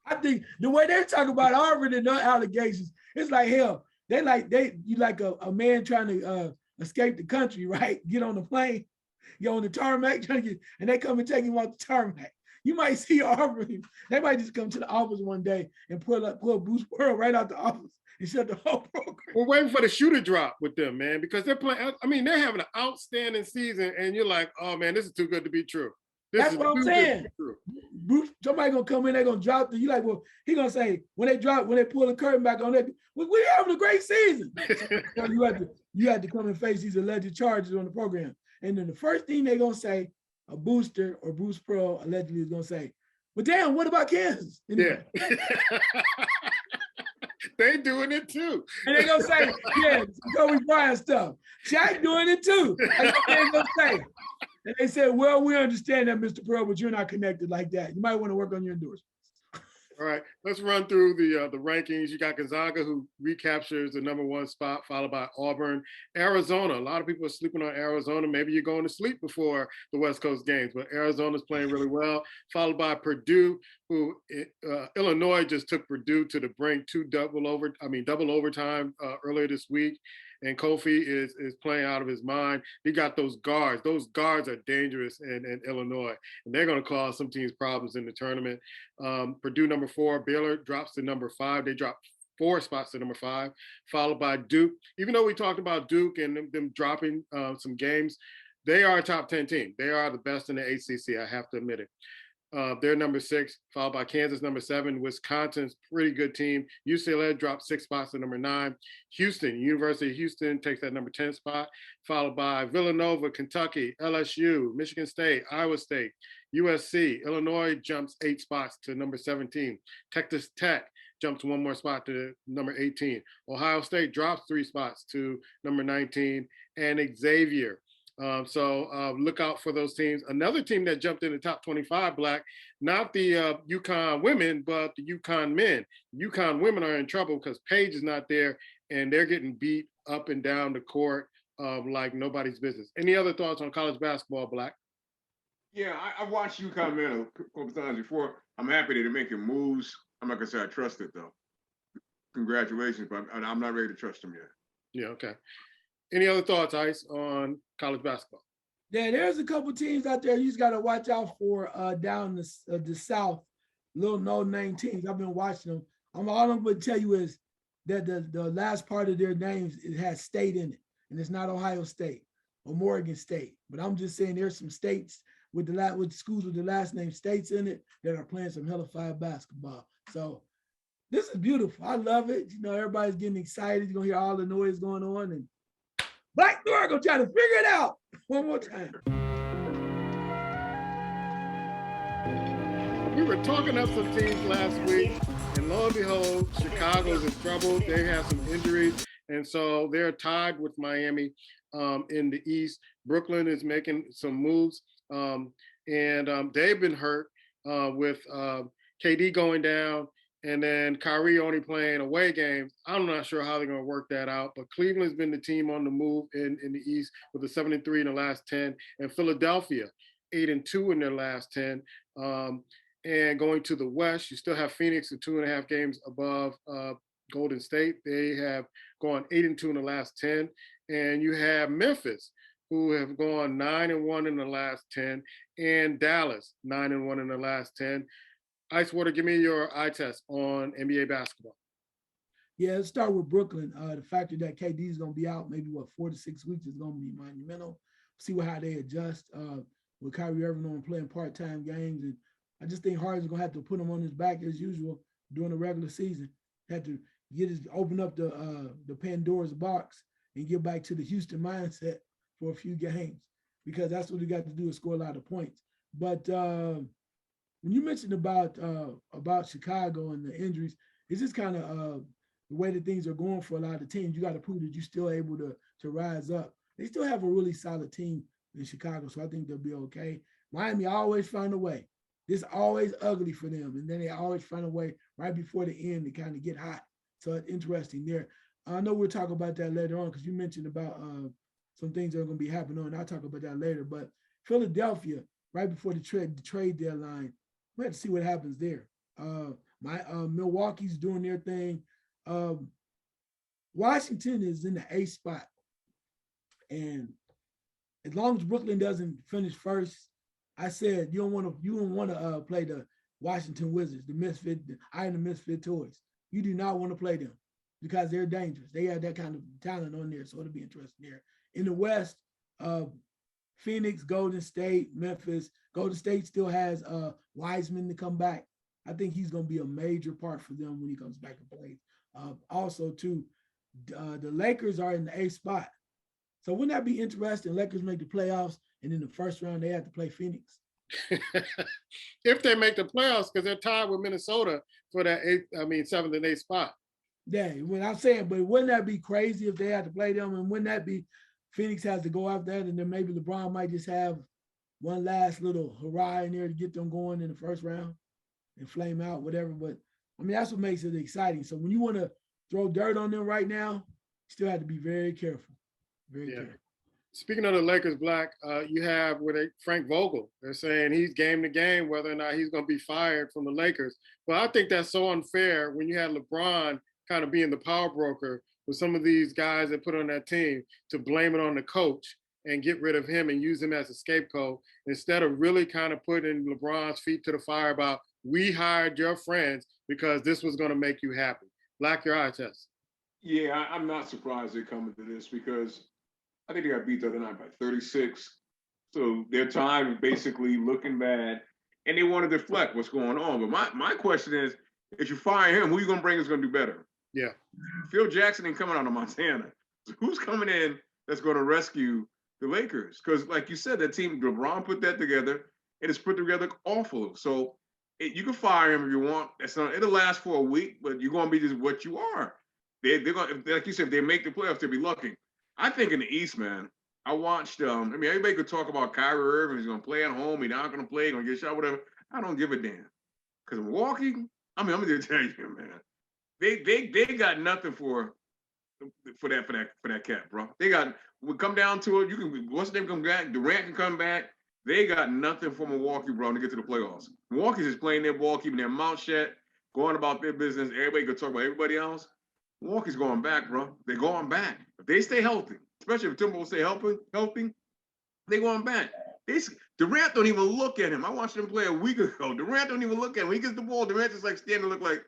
I think the way they're talking about Auburn and their allegations, it's like hell. You like a man trying to escape the country, right? Get on the plane, get on the tarmac, and they come and take him off the tarmac. You might see Auburn. They might just come to the office one day and pull Bruce Pearl right out the office and shut the whole program. We're waiting for the shoe to drop with them, man, because they're playing. I mean, they're having an outstanding season, and you're like, oh man, this is too good to be true. This That's is what I'm too saying. good to be true. Bruce, somebody gonna come in, they're gonna drop the, you like, well, he gonna say, when they pull the curtain back on that, we're having a great season. So you had to come and face these alleged charges on the program. And then the first thing they're gonna say, a booster or Bruce Pearl allegedly is gonna say, well, damn, what about Kansas? Yeah. They doing it too. And they're gonna say, yeah, Kobe Bryant stuff. Shaq doing it too. That's what they're gonna say. And they said, well, we understand that, Mr. Pearl, but you're not connected like that. You might want to work on your endorsements. All right, let's run through the rankings. You got Gonzaga, who recaptures the #1 spot, followed by Auburn. Arizona, a lot of people are sleeping on Arizona. Maybe you're going to sleep before the West Coast games, but Arizona's playing really well, followed by Purdue, who Illinois just took Purdue to the brink, double overtime earlier this week. And Kofi is playing out of his mind. He got those guards. Those guards are dangerous in Illinois, and they're going to cause some teams problems in the tournament. Purdue #4, Baylor drops to #5. They dropped 4 spots to #5, followed by Duke. Even though we talked about Duke and them dropping some games, they are a top 10 team. They are the best in the ACC. I have to admit it. They're #6, followed by Kansas #7. Wisconsin's pretty good team. UCLA dropped 6 spots to #9. Houston, University of Houston takes that #10 spot, followed by Villanova, Kentucky, LSU, Michigan State, Iowa State, USC. Illinois jumps 8 spots to #17. Texas Tech jumps 1 more spot to #18. Ohio State drops 3 spots to #19. And Xavier. So look out for those teams. Another team that jumped in the top 25, Black, not the UConn women, but the UConn men. UConn women are in trouble because Paige is not there, and they're getting beat up and down the court like nobody's business. Any other thoughts on college basketball, Black? Yeah, I've watched UConn men a couple times before. I'm happy that they're making moves. I'm not gonna say I trust it though. Congratulations, but I'm not ready to trust them yet. Yeah, okay. Any other thoughts, Ice, on college basketball? Yeah, there's a couple teams out there you just got to watch out for down the South, little no-name teams. I've been watching them. All I'm going to tell you is that the last part of their names, it has state in it, and it's not Ohio State or Morgan State. But I'm just saying there's some states with schools with the last name states in it that are playing some hella fire basketball. So this is beautiful. I love it. You know, everybody's getting excited. You're going to hear all the noise going on, and Black Thor gonna try to figure it out one more time. We were talking up some teams last week, and lo and behold, Chicago's in trouble. They have some injuries, and so they're tied with Miami in the East. Brooklyn is making some moves, and they've been hurt with KD going down, and then Kyrie only playing away games. I'm not sure how they're going to work that out, but Cleveland's been the team on the move in the East with a 7-3 in the last 10, and Philadelphia 8-2 in their last 10. And going to the West, you still have Phoenix at 2.5 games above Golden State. They have gone 8-2 in the last 10, and you have Memphis, who have gone 9-1 in the last 10, and Dallas 9-1 in the last 10. Icewater, give me your eye test on NBA basketball. Yeah, let's start with Brooklyn. The factor that KD is going to be out maybe 4 to 6 weeks is going to be monumental. See how they adjust with Kyrie Irving on playing part-time games. And I just think Harden's going to have to put him on his back as usual during the regular season. Have to open up the Pandora's box and get back to the Houston mindset for a few games, because that's what he got to do, is score a lot of points. But when you mentioned about Chicago and the injuries, it's just kind of the way that things are going for a lot of teams. You got to prove that you're still able to rise up. They still have a really solid team in Chicago, so I think they'll be okay. Miami always find a way. It's always ugly for them, and then they always find a way right before the end to kind of get hot. So it's interesting there. I know we'll talk about that later on, because you mentioned about some things that are going to be happening on. I'll talk about that later. But Philadelphia, right before the trade deadline, we have to see what happens there. Milwaukee's doing their thing. Washington is in the 8th spot, and as long as Brooklyn doesn't finish first, I said you don't want to play the Washington Wizards, the misfit toys. You do not want to play them because they're dangerous. They have that kind of talent on there, so it'll be interesting there. In the West, Phoenix, Golden State, Memphis. Golden State still has Wiseman to come back. I think he's going to be a major part for them when he comes back and plays. Also, too, the Lakers are in the 8th spot. So wouldn't that be interesting? Lakers make the playoffs, and in the first round they have to play Phoenix. If they make the playoffs, because they're tied with Minnesota for that 7th and 8th spot. Yeah, when I'm saying, but wouldn't that be crazy if they had to play them? And wouldn't that be Phoenix has to go out there, and then maybe LeBron might just have one last little hurrah in there to get them going in the first round and flame out, whatever. But I mean, that's what makes it exciting. So when you want to throw dirt on them right now, you still have to be very careful. Very careful. Speaking of the Lakers, Black, you have Frank Vogel. They're saying he's game to game whether or not he's going to be fired from the Lakers. But I think that's so unfair when you had LeBron kind of being the power broker with some of these guys that put on that team to blame it on the coach and get rid of him and use him as a scapegoat instead of really kind of putting LeBron's feet to the fire about we hired your friends because this was going to make you happy. Black, your eye test. Yeah, I'm not surprised they're coming to this because I think they got beat the other night by 36. So their time is basically looking bad, and they want to deflect what's going on. But my question is, if you fire him, who are you going to bring is going to do better? Yeah. Phil Jackson ain't coming out of Montana. So who's coming in that's going to rescue the Lakers? Because like you said, that team, LeBron put that together, and it's put together awful. So you can fire him if you want. It'll last for a week, but you're going to be just what you are. They're going to, like you said, if they make the playoffs, they'll be lucky. I think in the East, man, I watched, everybody could talk about Kyrie Irving. He's going to play at home. He's not going to play. He's going to get shot, whatever. I don't give a damn. Because Milwaukee, I'm going to tell you, man, they got nothing for that cat, bro. We come down to it. You can, what's the name come back? Durant can come back. They got nothing for Milwaukee, bro, to get to the playoffs. Milwaukee's just playing their ball, keeping their mouth shut, going about their business. Everybody could talk about everybody else. Milwaukee's going back, bro. They're going back. If they stay healthy, especially if Timberwolves stay healthy, they're going back. Durant don't even look at him. I watched him play a week ago. Durant don't even look at him. When he gets the ball, Durant just like standing, look like,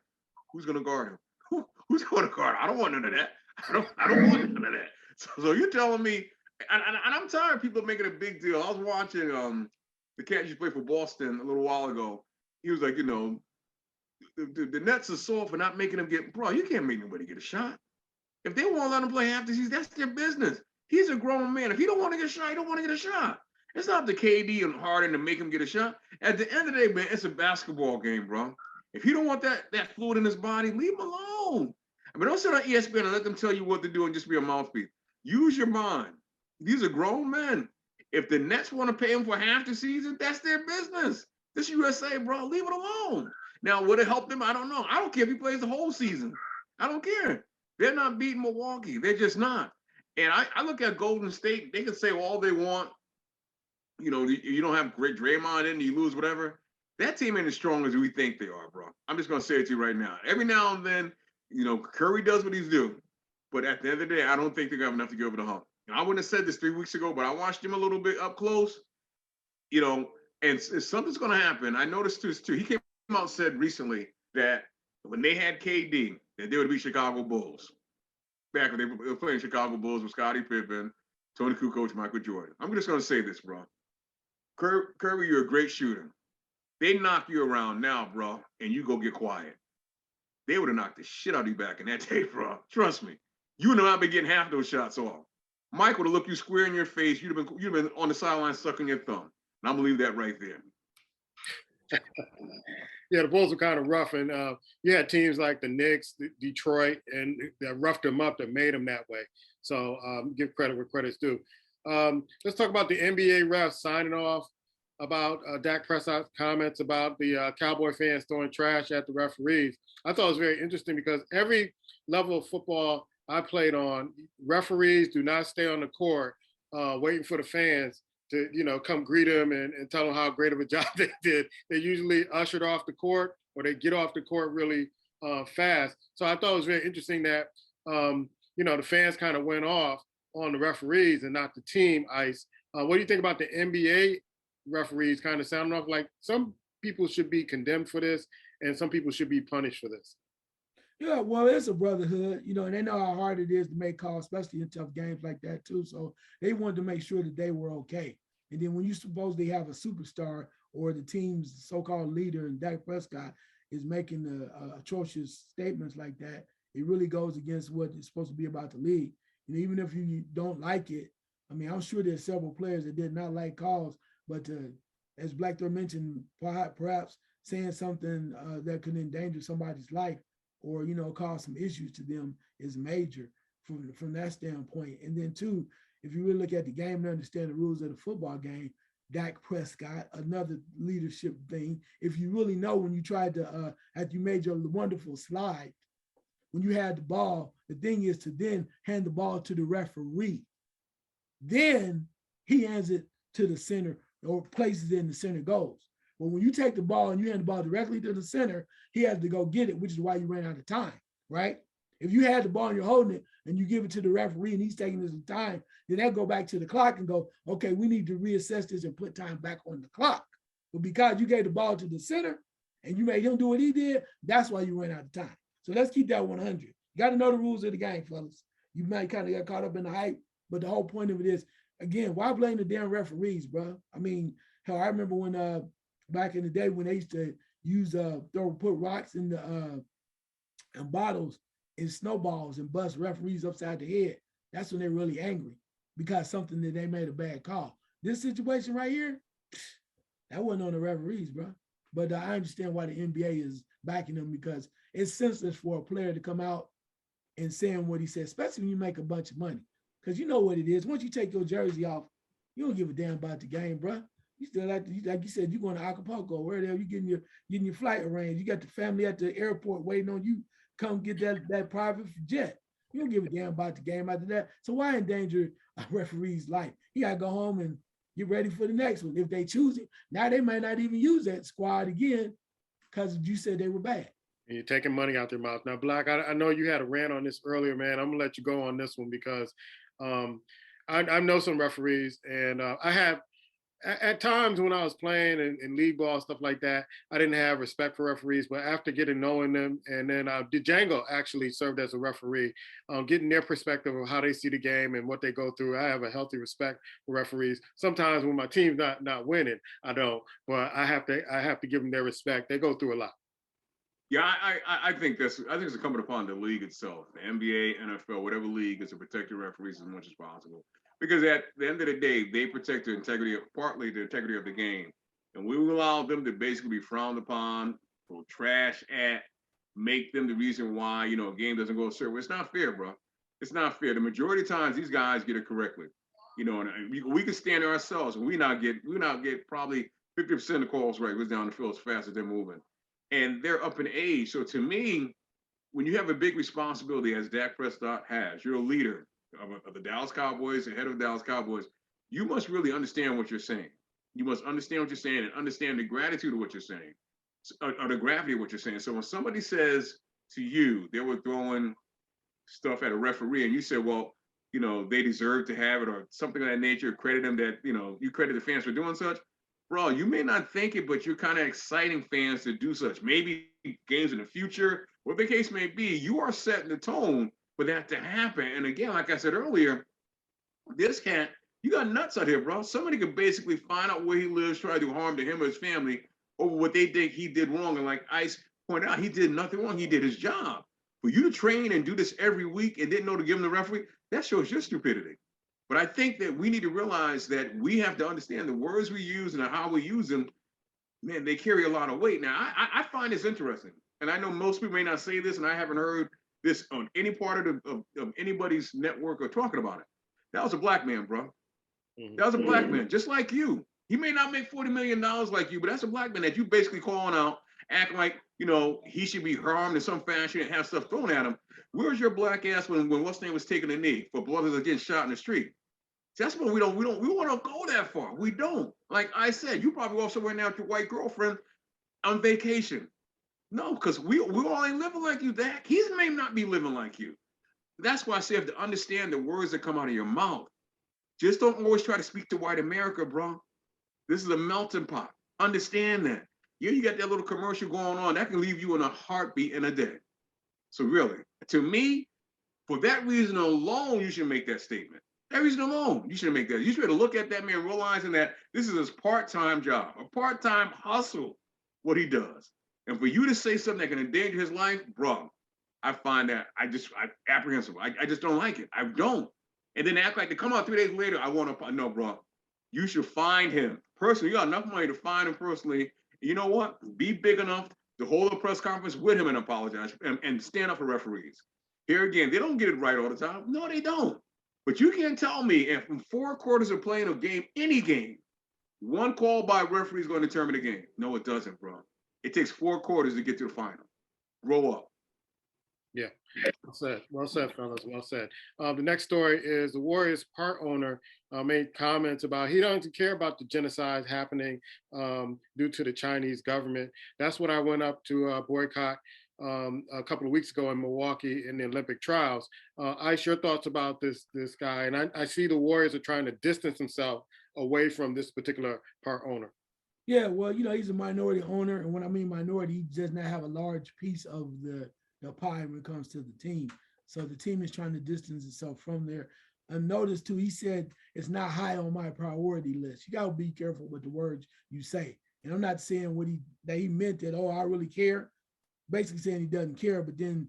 who's going to guard him? Who's going to guard him? I don't want none of that. I don't want none of that. So you're telling me, and I'm tired of people making a big deal. I was watching the cat used to play for Boston a little while ago. He was like, the Nets are sore for not making him get, bro, you can't make nobody get a shot. If they won't let him play half the season, that's their business. He's a grown man. If he don't want to get a shot, he don't want to get a shot. It's not the KD and Harden to make him get a shot. At the end of the day, man, it's a basketball game, bro. If he don't want that fluid in his body, leave him alone. I mean, don't sit on ESPN and let them tell you what to do and just be a mouthpiece. Use your mind. These are grown men. If the Nets want to pay him for half the season, that's their business. This USA, bro, leave it alone. Now, would it help them? I don't know. I don't care if he plays the whole season. I don't care. They're not beating Milwaukee. They're just not. And I look at Golden State. They can say all they want. You don't have great Draymond in, you lose, whatever. That team ain't as strong as we think they are, bro. I'm just going to say it to you right now. Every now and then, Curry does what he's doing. But at the end of the day, I don't think they're going to have enough to get over the hump. I wouldn't have said this 3 weeks ago, but I watched him a little bit up close, and something's going to happen. I noticed this too. He came out and said recently that when they had KD, that they would be Chicago Bulls. Back when they were playing Chicago Bulls with Scottie Pippen, Tony Kukoc, Michael Jordan. I'm just going to say this, bro. Curry, you're a great shooter. They knock you around now, bro, and you go get quiet. They would have knocked the shit out of you back in that day, bro. Trust me. You would not been getting half those shots off. Mike would have looked you square in your face. You'd have been on the sideline sucking your thumb. And I'm gonna leave that right there. Yeah, the Bulls were kind of rough, and you had teams like the Knicks, Detroit, and that roughed them up, that made them that way. So give credit where credit's due. Let's talk about the NBA refs signing off about Dak Prescott's comments about the Cowboy fans throwing trash at the referees. I thought it was very interesting because every level of football I played on, referees do not stay on the court waiting for the fans to, come greet them and tell them how great of a job they did. They usually ushered off the court, or they get off the court really fast. So I thought it was very interesting that, the fans kind of went off on the referees and not the team ice. What do you think about the NBA referees kind of sounding off like some people should be condemned for this and some people should be punished for this? Yeah, well, it's a brotherhood, and they know how hard it is to make calls, especially in tough games like that too. So they wanted to make sure that they were okay. And then when you supposedly have a superstar or the team's so-called leader and Dak Prescott is making atrocious statements like that, it really goes against what is supposed to be about the league. And even if you don't like it, I mean, I'm sure there's several players that did not like calls, but as Black Thor mentioned, perhaps saying something that could endanger somebody's life or, cause some issues to them is major from that standpoint. And then two, if you really look at the game and understand the rules of the football game, Dak Prescott, another leadership thing. If you really know, when you tried to, after you made your wonderful slide, when you had the ball, the thing is to then hand the ball to the referee. Then he hands it to the center or places it in the center goals. But when you take the ball and you hand the ball directly to the center, he has to go get it, which is why you ran out of time, right? If you had the ball and you're holding it and you give it to the referee and he's taking his time, then they'll go back to the clock and go, okay, we need to reassess this and put time back on the clock. But because you gave the ball to the center and you made him do what he did, that's why you ran out of time. So let's keep that 100. You got to know the rules of the game, fellas. You might kind of get caught up in the hype, but the whole point of it is, again, why blame the damn referees, bro? I mean, hell, I remember when back in the day when they used to use put rocks in the and bottles and snowballs and bust referees upside the head. That's when they're really angry because something that they made a bad call. This situation right here, that wasn't on the referees, bro. But I understand why the NBA is backing them because it's senseless for a player to come out and saying what he said, especially when you make a bunch of money. Because you know what it is. Once you take your jersey off, you don't give a damn about the game, bro. You still like you said, you're going to Acapulco. Where the hell you getting your flight arranged? You got the family at the airport waiting on you. Come get that private jet. You don't give a damn about the game after that. So why endanger a referee's life? He got to go home and get ready for the next one. If they choose it, now they might not even use that squad again because you said they were bad. And you're taking money out their mouth. Now, Black, I know you had a rant on this earlier, man. I'm going to let you go on this one because I know some referees, and I have at times when I was playing in league ball, stuff like that, I didn't have respect for referees, but after knowing them, and then Django actually served as a referee, getting their perspective of how they see the game and what they go through, I have a healthy respect for referees. Sometimes when my team's not winning, I don't, but I have to give them their respect. They go through a lot. Yeah, I think it's incumbent upon the league itself, the NBA, NFL, whatever league, is to protect the referees as much as possible. Because at the end of the day, they protect partly the integrity of the game. And we will allow them to basically be frowned upon, throw trash at, make them the reason why, a game doesn't go a certain way. It's not fair, bro. It's not fair. The majority of times, these guys get it correctly. And we can stand there ourselves, and we not get probably 50% of the calls right. Goes down the field as fast as they're moving. And they're up in age. So to me, when you have a big responsibility, as Dak Prescott has, you're a leader of the Dallas Cowboys, the head of the Dallas Cowboys, you must really understand what you're saying. You must understand what you're saying and understand the gratitude of what you're saying, or the gravity of what you're saying. So when somebody says to you, they were throwing stuff at a referee, and you said, well, they deserve to have it, or something of that nature, credit them that, you credit the fans for doing such. Bro, you may not think it, but you're kind of exciting fans to do such. Maybe games in the future, whatever the case may be, you are setting the tone for that to happen. And again, like I said earlier, this cat, you got nuts out here, bro. Somebody could basically find out where he lives, try to do harm to him or his family over what they think he did wrong. And like Ice pointed out, he did nothing wrong. He did his job. For you to train and do this every week and didn't know to give him the referee, that shows your stupidity. But I think that we need to realize that we have to understand the words we use and how we use them. Man, they carry a lot of weight. Now, I find this interesting. And I know most people may not say this, and I haven't heard this on any part of anybody's network or talking about it. That was a black man, bro. That was a black man, just like you. He may not make $40 million like you, but that's a black man that you basically calling out, acting like, he should be harmed in some fashion and have stuff thrown at him. Where's your black ass when what's name was taking a knee for brothers that getting shot in the street? That's when we want to go that far. We don't. Like I said, you probably go somewhere now with your white girlfriend on vacation. No, because we all ain't living like you, Dak. He may not be living like you. That's why I say you have to understand the words that come out of your mouth. Just don't always try to speak to white America, bro. This is a melting pot. Understand that. Yeah, you got that little commercial going on. That can leave you in a heartbeat in a day. So really, to me, for that reason alone, you should make that statement. That reason alone, you should make that. You should look at that man realizing that this is his part-time job, a part-time hustle, what he does. And for you to say something that can endanger his life, bro, I find that I apprehensive. I just don't like it. I don't. And then act like to come out 3 days later, I want to, no, bro. You should find him personally. You got enough money to find him personally. You know what? Be big enough to hold a press conference with him and apologize and stand up for referees. Here again, they don't get it right all the time. No, they don't. But you can't tell me if in 4 quarters of playing a game, any game, one call by referee is going to determine the game. No, it doesn't, bro. It takes 4 quarters to get to the final. Grow up. Yeah, well said, fellas. Well said. The next story is the Warriors part owner made comments about he doesn't care about the genocide happening due to the Chinese government. That's what I went up to boycott a couple of weeks ago in Milwaukee in the Olympic trials. Ice, your thoughts about this guy? And I see the Warriors are trying to distance themselves away from this particular part owner. Yeah, well, he's a minority owner, and when I mean minority, he does not have a large piece of the pie when it comes to the team. So the team is trying to distance itself from there. And notice too, he said it's not high on my priority list. You gotta be careful with the words you say. And I'm not saying that he meant that, oh, I really care. Basically saying he doesn't care, but then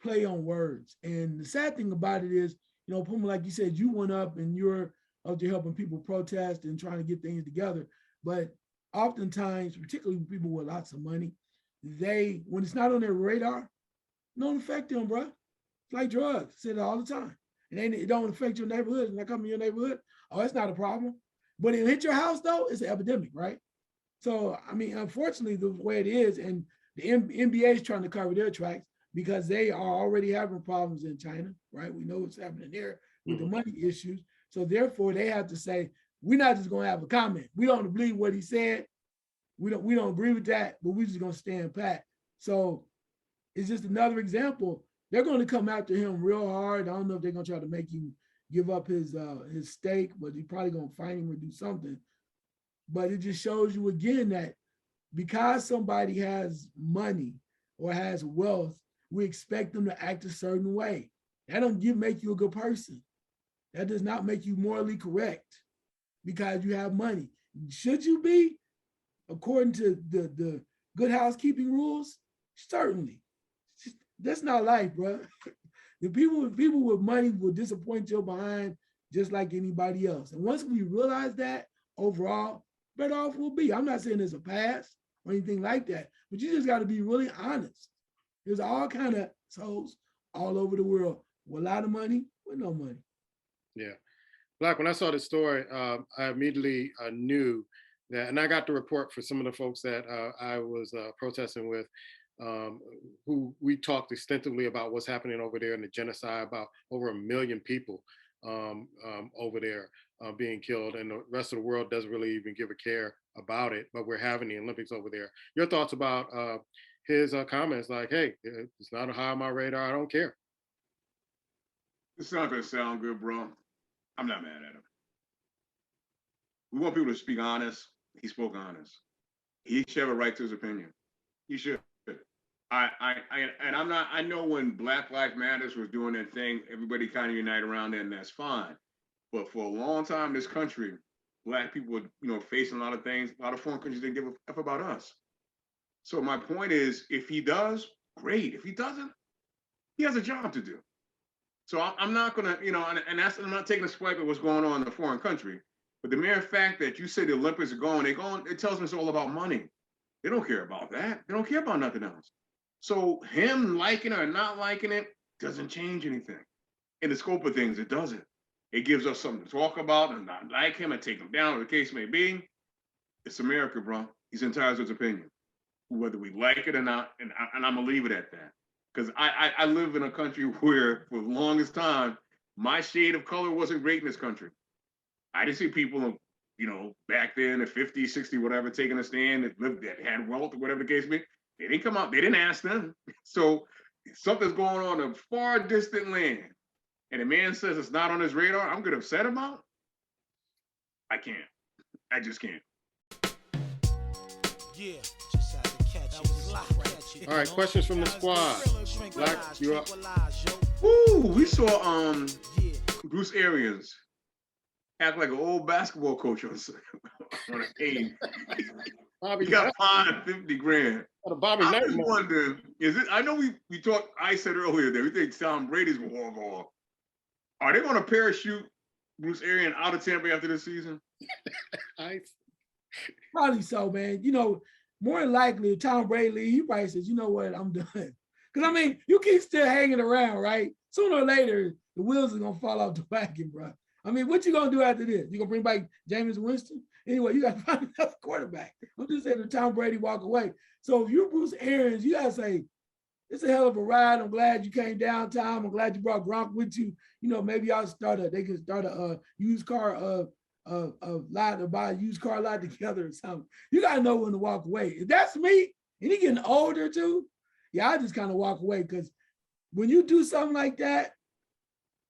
play on words. And the sad thing about it is, Puma, like you said, you went up and you're out there helping people protest and trying to get things together. But oftentimes, particularly people with lots of money, when it's not on their radar, don't affect them, bro. It's like drugs. I say that all the time. It don't affect your neighborhood. When I come in your neighborhood, oh, it's not a problem. But it hit your house, though, it's an epidemic, right? So, I mean, unfortunately, the way it is, and the NBA is trying to cover their tracks because they are already having problems in China, right? We know what's happening there with the money issues. So, therefore, they have to say, we're not just going to have a comment. We don't believe what he said. We don't agree with that, but we're just going to stand pat. So, it's just another example. They're going to come after him real hard. I don't know if they're going to try to make him give up his stake, but he's probably going to find him or do something. But it just shows you again that because somebody has money or has wealth, we expect them to act a certain way. That don't make you a good person. That does not make you morally correct because you have money. Should you be, according to the good housekeeping rules? Certainly. That's not life, bro. The people with money will disappoint you behind just like anybody else. And once we realize that, overall, better off we'll be. I'm not saying there's a pass or anything like that, but you just got to be really honest. There's all kind of souls all over the world with a lot of money, with no money. Yeah. Black, when I saw the story, I immediately knew that, and I got the report for some of the folks that I was protesting with, who we talked extensively about what's happening over there in the genocide, about over 1 million people over there being killed, and the rest of the world doesn't really even give a care about it, but we're having the Olympics over there. Your thoughts about his comments like, hey, it's not high on my radar, I don't care. It's not going to sound good, bro. I'm not mad at him. We want people to speak honest. He spoke honest. He should have a right to his opinion. He should. I know when Black Lives Matters was doing their thing, everybody kind of united around it, and that's fine. But for a long time, this country, Black people were, facing a lot of things. A lot of foreign countries didn't give a F about us. So my point is, if he does, great. If he doesn't, he has a job to do. So I'm not gonna, and that's, I'm not taking a swipe at what's going on in the foreign country. But the mere fact that you say the Olympics are going, it tells me it's all about money. They don't care about that. They don't care about nothing else. So him liking it or not liking it doesn't change anything. In the scope of things, it doesn't. It gives us something to talk about and not like him and take him down, or the case may be. It's America, bro. He's entitled to his opinion, whether we like it or not. And I'm going to leave it at that. Because I live in a country where, for the longest time, my shade of color wasn't great in this country. I didn't see people, back then at 50, 60, whatever, taking a stand that had wealth or whatever the case may be. They didn't come out. They didn't ask them. So something's going on in a far distant land, and a man says it's not on his radar. I'm going to upset him out. I can't. I just can't. Yeah, just had to catch that was live right. All right, questions from the squad. Black, you up? Woo! We saw Bruce Arians act like an old basketball coach on on a game. Bobby He got Knight, fined 50 grand. Bobby I'm Knight just moment. wondering, is it? I know we talked. I said earlier that we think Tom Brady's gonna walk off. Are they gonna parachute Bruce Arians out of Tampa after this season? Probably so, man. You know, more than likely, if Tom Brady leave, he probably says, you know what, I'm done. Because I mean, you keep still hanging around, right? Sooner or later, the wheels are gonna fall off the wagon, bro. I mean, what you gonna do after this? You gonna bring back Jameis Winston? Anyway, you gotta find another quarterback. I'm just saying, if Tom Brady walk away. So if you're Bruce Arians, you gotta say, it's a hell of a ride. I'm glad you came down, Tom. I'm glad you brought Gronk with you. You know, maybe y'all they can start a used car lot to buy a used car lot together or something. You gotta know when to walk away. If that's me, and he getting older too, yeah, I just kind of walk away because when you do something like that,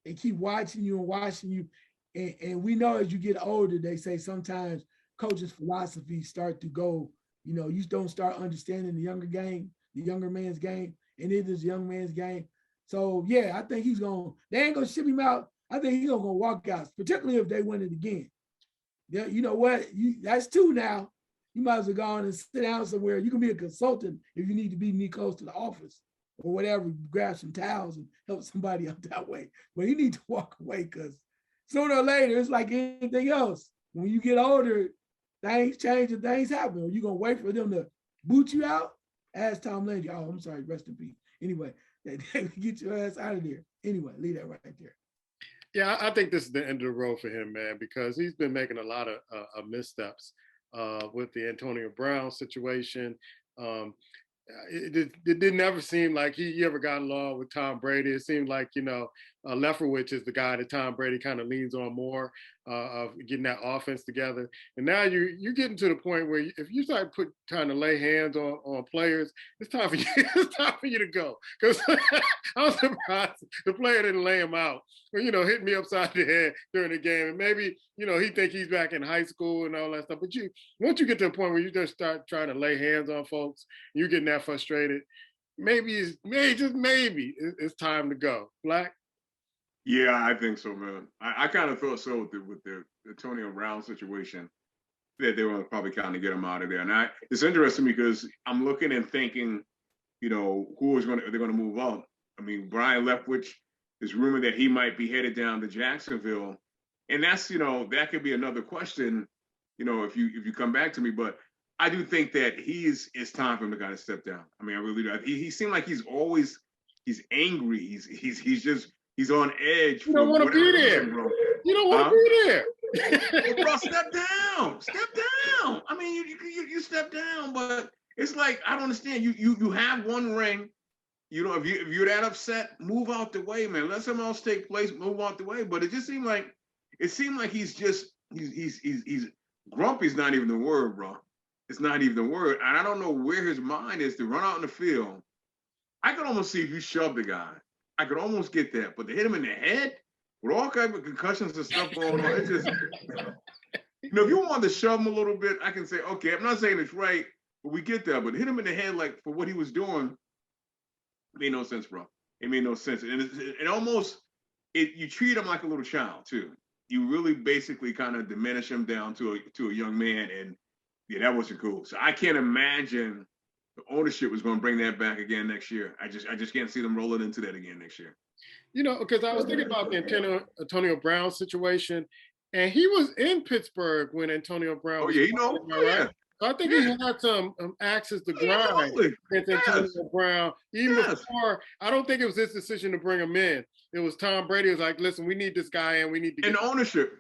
they keep watching you and watching you. And we know as you get older, they say sometimes coaches' philosophies start to go, you know, you don't start understanding the younger man's game, and it is a young man's game. So yeah, I think they ain't gonna ship him out. I think he's gonna walk out, particularly if they win it again. Yeah, you know what? That's two now. You might as well go on and sit down somewhere. You can be a consultant if you need to be close to the office or whatever, grab some towels and help somebody out that way. But you need to walk away because sooner or later, it's like anything else. When you get older, things change and things happen. Are you going to wait for them to boot you out? Ask Tom Landry. Oh, I'm sorry, rest in peace. Anyway, they get your ass out of there. Anyway, leave that right there. Yeah, I think this is the end of the road for him, man, because he's been making a lot of missteps with the Antonio Brown situation. Um, it didn't ever seem like he ever got along with Tom Brady. It seemed like, Leftwich is the guy that Tom Brady kind of leans on more of getting that offense together. And now you're getting to the point where if you start trying to lay hands on players, it's time for you. It's time for you to go. Because I'm surprised the player didn't lay him out. Or, hit me upside the head during the game. And maybe, he think he's back in high school and all that stuff. But once you get to a point where you just start trying to lay hands on folks, you're getting that frustrated. Maybe it's time to go. Black? Yeah, I think so, man. I kind of thought so with the Antonio Brown situation that they were probably kind of get him out of there. And it's interesting because I'm looking and thinking, they're going to move up. I mean, Brian Leftwich is rumored that he might be headed down to Jacksonville, and that's that could be another question, if you come back to me. But I do think that it's time for him to kind of step down. I mean, I really do. He seemed like he's angry. He's on edge. You don't want to be there. Bro. You don't want to be there. Bro, step down. Step down. I mean, you step down, but it's like I don't understand. You have one ring. If you're that upset, move out the way, man. Let someone else take place. Move out the way. But it just seemed like he's grumpy's not even the word, bro. It's not even the word. And I don't know where his mind is to run out in the field. I could almost see if you shove the guy. I could almost get that. But to hit him in the head with all kinds of concussions and stuff going on, it's just, if you want to shove him a little bit, I can say, okay, I'm not saying it's right, but we get that. But hit him in the head like for what he was doing, it made no sense, bro. It made no sense. And it almost, you treat him like a little child, too. You really basically kind of diminish him down to a young man. And yeah, that wasn't cool. So I can't imagine the ownership was going to bring that back again next year. I just can't see them rolling into that again next year. Because I was thinking about the Antonio Brown situation, and he was in Pittsburgh when Antonio Brown. Oh yeah, right? So I think he had some axes to grind against Antonio Brown. Even before, I don't think it was his decision to bring him in. It was Tom Brady was like, listen, we need this guy in. We need to get ownership.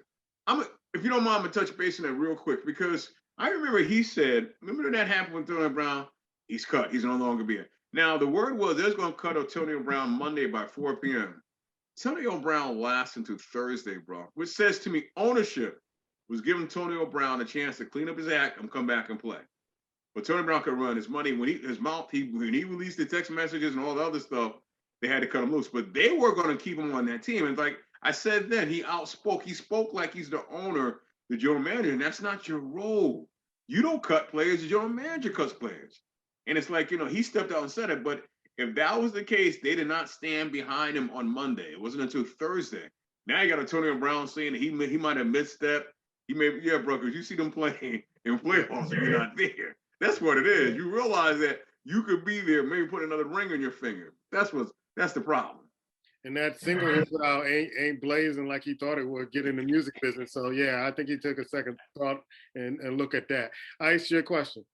If you don't mind, I'm going to touch base on that real quick because I remember he said, remember that happened with Antonio Brown? He's cut. He's no longer being. Now, the word was they're going to cut Antonio Brown Monday by 4 p.m. Antonio Brown lasts until Thursday, bro, which says to me ownership was giving Antonio Brown a chance to clean up his act and come back and play. But Tony Brown could run his money. When he released the text messages and all the other stuff, they had to cut him loose. But they were going to keep him on that team. And like I said then, he outspoke. He spoke like he's the owner, the general manager, and that's not your role. You don't cut players. The general manager cuts players. And it's like, he stepped out and said it. But if that was the case, they did not stand behind him on Monday. It wasn't until Thursday. Now you got Antonio Brown saying that he might have misstepped. He may, yeah, bro, because you see them playing in playoffs and you're not there. That's what it is. You realize that you could be there, maybe put another ring on your finger. That's the problem. And that single he put out ain't blazing like he thought it would get in the music business. So yeah, I think he took a second thought and look at that. Ice, your question.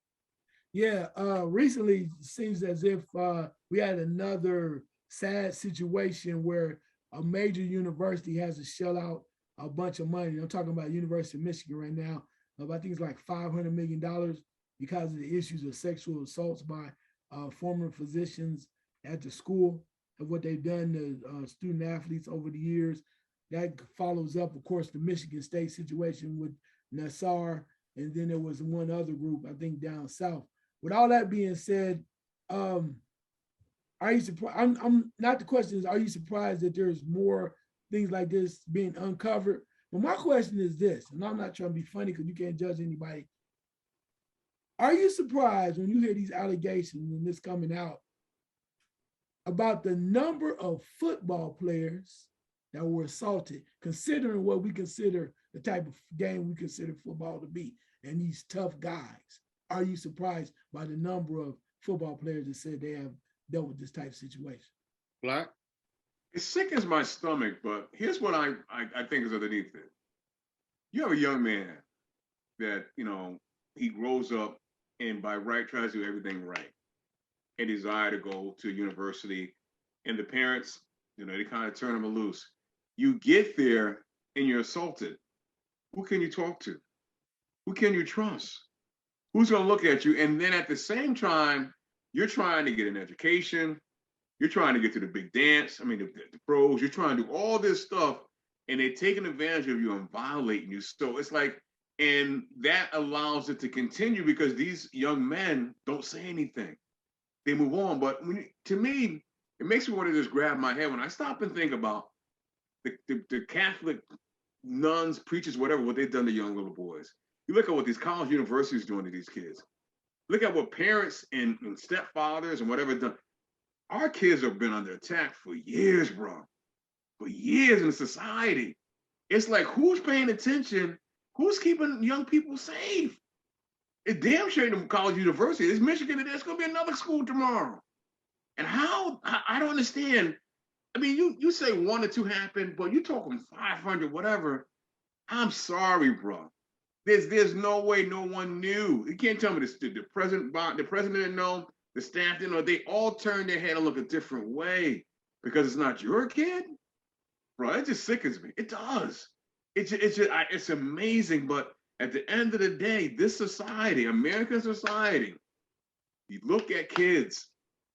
Yeah, recently it seems as if we had another sad situation where a major university has to shell out a bunch of money. I'm talking about University of Michigan right now. I think it's like $500 million because of the issues of sexual assaults by former physicians at the school of what they've done to student athletes over the years. That follows up, of course, the Michigan State situation with Nassar, and then there was one other group, I think, down south. With all that being said, are you surprised? I'm not, the question is, are you surprised that there's more things like this being uncovered? But my question is this, and I'm not trying to be funny because you can't judge anybody. Are you surprised when you hear these allegations and this coming out about the number of football players that were assaulted, considering what we consider the type of game we consider football to be, and these tough guys? Are you surprised by the number of football players that said they have dealt with this type of situation? Black? It sickens my stomach, but here's what I think is underneath it. You have a young man that, he grows up and by right tries to do everything right, a desire to go to university, and the parents, they kind of turn them loose. You get there and you're assaulted. Who can you talk to? Who can you trust? Who's going to look at you? And then at the same time, you're trying to get an education. You're trying to get to the big dance. I mean, the pros, you're trying to do all this stuff, and they're taking advantage of you and violating you. So it's like, and that allows it to continue because these young men don't say anything. They move on. But to me, it makes me want to just grab my head when I stop and think about the Catholic nuns, preachers, whatever, what they've done to young little boys. You look at what these college universities doing to these kids. Look at what parents and stepfathers and whatever done. Our kids have been under attack for years, bro. For years in society. It's like, who's paying attention? Who's keeping young people safe? It's damn sure in college university. It's Michigan, and there's going to be another school tomorrow. And how? I don't understand. I mean, you say one or two happened, but you're talking 500, whatever. I'm sorry, bro. There's no way no one knew. You can't tell me the president didn't know, the staff didn't know. They all turned their head and look a different way because it's not your kid, bro. It just sickens me. It does. It's amazing. But at the end of the day, this society, American society, you look at kids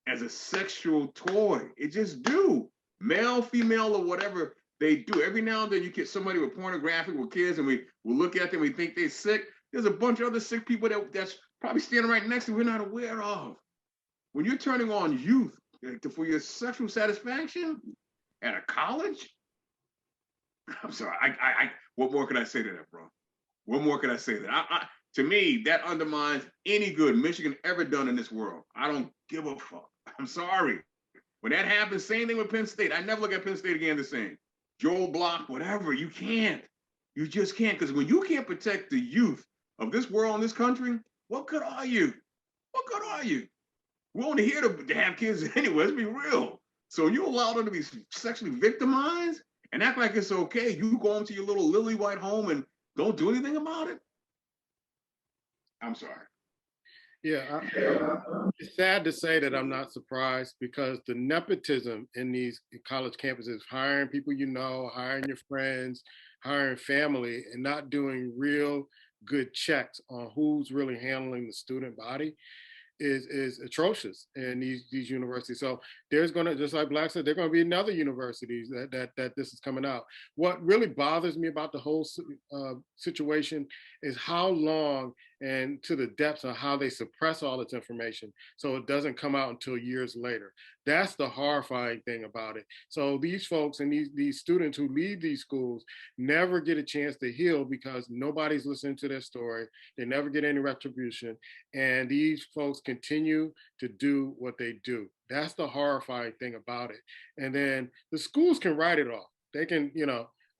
as a sexual toy. It just do. Male, female, or whatever they do. Every now and then you get somebody with pornographic with kids, and we look at them, we think they're sick. There's a bunch of other sick people that's probably standing right next to we're not aware of. When you're turning on youth for your sexual satisfaction at a college, I'm sorry. What more can I say to that, bro? What more can I say to that? To me, that undermines any good Michigan ever done in this world. I don't give a fuck. I'm sorry. When that happens, same thing with Penn State. I never look at Penn State again the same. Joel Block, whatever, you can't. You just can't, because when you can't protect the youth of this world and this country, what good are you? What good are you? We're only here to have kids anyway, let's be real. So you allow them to be sexually victimized and act like it's okay. You go into your little lily white home and don't do anything about it? I'm sorry. Yeah, it's sad to say that I'm not surprised because the nepotism in these college campuses, hiring people hiring your friends, hiring family, and not doing real good checks on who's really handling the student body is atrocious in these universities. So there's gonna, just like Black said, there are gonna be another universities that this is coming out. What really bothers me about the whole situation is how long and to the depths of how they suppress all this information so it doesn't come out until years later. That's the horrifying thing about it. So these folks and these students who leave these schools never get a chance to heal because nobody's listening to their story. They never get any retribution. And these folks continue to do what they do. That's the horrifying thing about it. And then the schools can write it off. They can,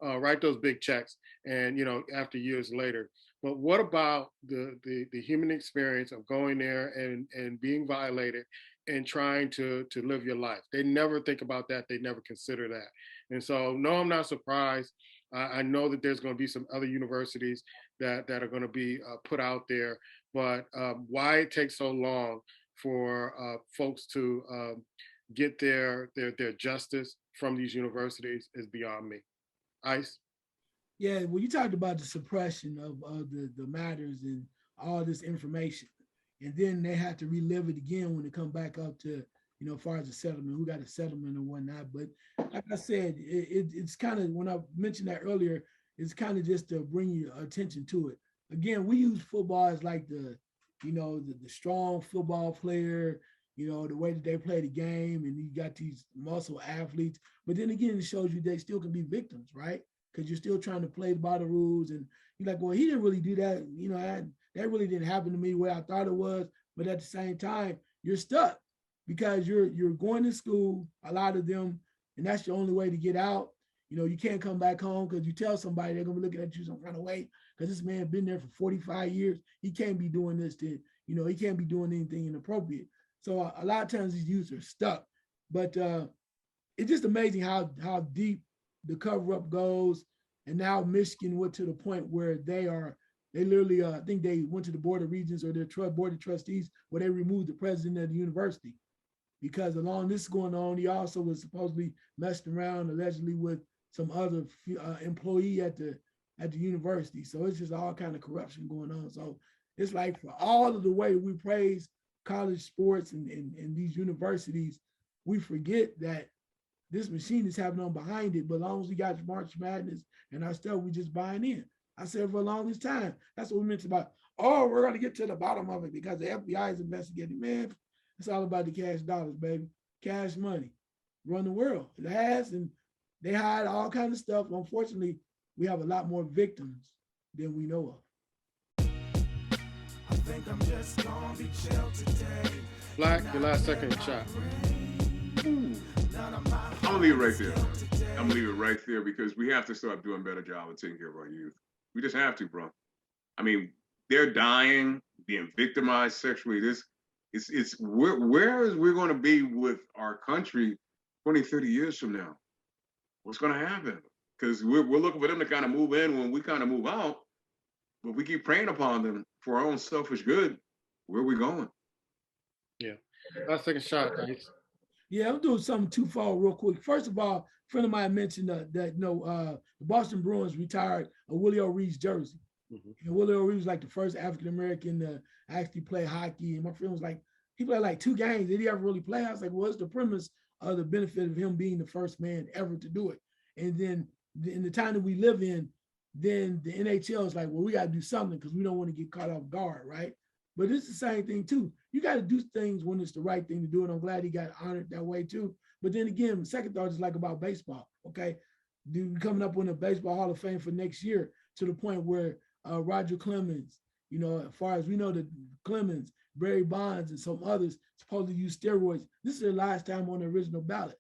write those big checks, and after years later. But what about the human experience of going there and being violated and trying to live your life? They never think about that. They never consider that. And so, no, I'm not surprised. I know that there's going to be some other universities that are going to be put out there, but why it takes so long for folks to get their justice from these universities is beyond me. Ice. Yeah, well, you talked about the suppression of the matters and all this information. And then they have to relive it again when it come back up to, as far as the settlement, who got a settlement and whatnot. But like I said, it's kind of, when I mentioned that earlier, it's kind of just to bring your attention to it. Again, we use football as like the strong football player, the way that they play the game, and you got these muscle athletes. But then again, it shows you they still can be victims, right? Because you're still trying to play by the rules, and you're like, well, he didn't really do that. That really didn't happen to me the way I thought it was. But at the same time, you're stuck because you're going to school, a lot of them, and that's your only way to get out. You can't come back home because you tell somebody, they're gonna be looking at you some kind of way because this man been there for 45 years. He can't be doing this to, he can't be doing anything inappropriate. So a lot of times these youths are stuck. But it's just amazing how deep the cover up goes. And now Michigan went to the point where they literally, I think they went to the Board of Regents or their Board of Trustees where they removed the president of the university. Because along this going on, he also was supposedly messing around allegedly with some other employee at the university. So it's just all kind of corruption going on. So it's like, for all of the way we praise college sports and these universities, we forget that this machine is happening on behind it. But as long as we got March Madness and our stuff, we just buying in. I said for the longest time, that's what we mentioned about, oh, we're going to get to the bottom of it because the FBI is investigating. Man, it's all about the cash dollars, baby. Cash money. Run the world. It has, and they hide all kinds of stuff. Unfortunately, we have a lot more victims than we know of. I think I'm just gonna be chill today. Black, your last second shot. I'm gonna leave it right there. I'm gonna leave it right there because we have to start doing a better job of taking care of our youth. We just have to, bro. I mean, they're dying, being victimized sexually. It's where is we're going to be with our country 20, 30 years from now? What's going to happen? Because we're looking for them to kind of move in when we kind of move out, but we keep preying upon them for our own selfish good. Where are we going? Yeah. Last second shot, guys. Yeah, I'm doing something twofold real quick. First of all, a friend of mine mentioned that the Boston Bruins retired a Willie O'Ree's jersey. Mm-hmm. And Willie O'Ree was like the first African-American to actually play hockey. And my friend was like, he played like 2 games. Did he ever really play? I was like, well, it's the premise of the benefit of him being the first man ever to do it. And then in the time that we live in, then the NHL is like, well, we got to do something because we don't want to get caught off guard, right? But it's the same thing too. You got to do things when it's the right thing to do. And I'm glad he got honored that way too. But then again, second thought is like about baseball, okay? Coming up with a baseball Hall of Fame for next year to the point where Roger Clemens, as far as we know, the Clemens, Barry Bonds, and some others supposed to use steroids. This is their last time on the original ballot.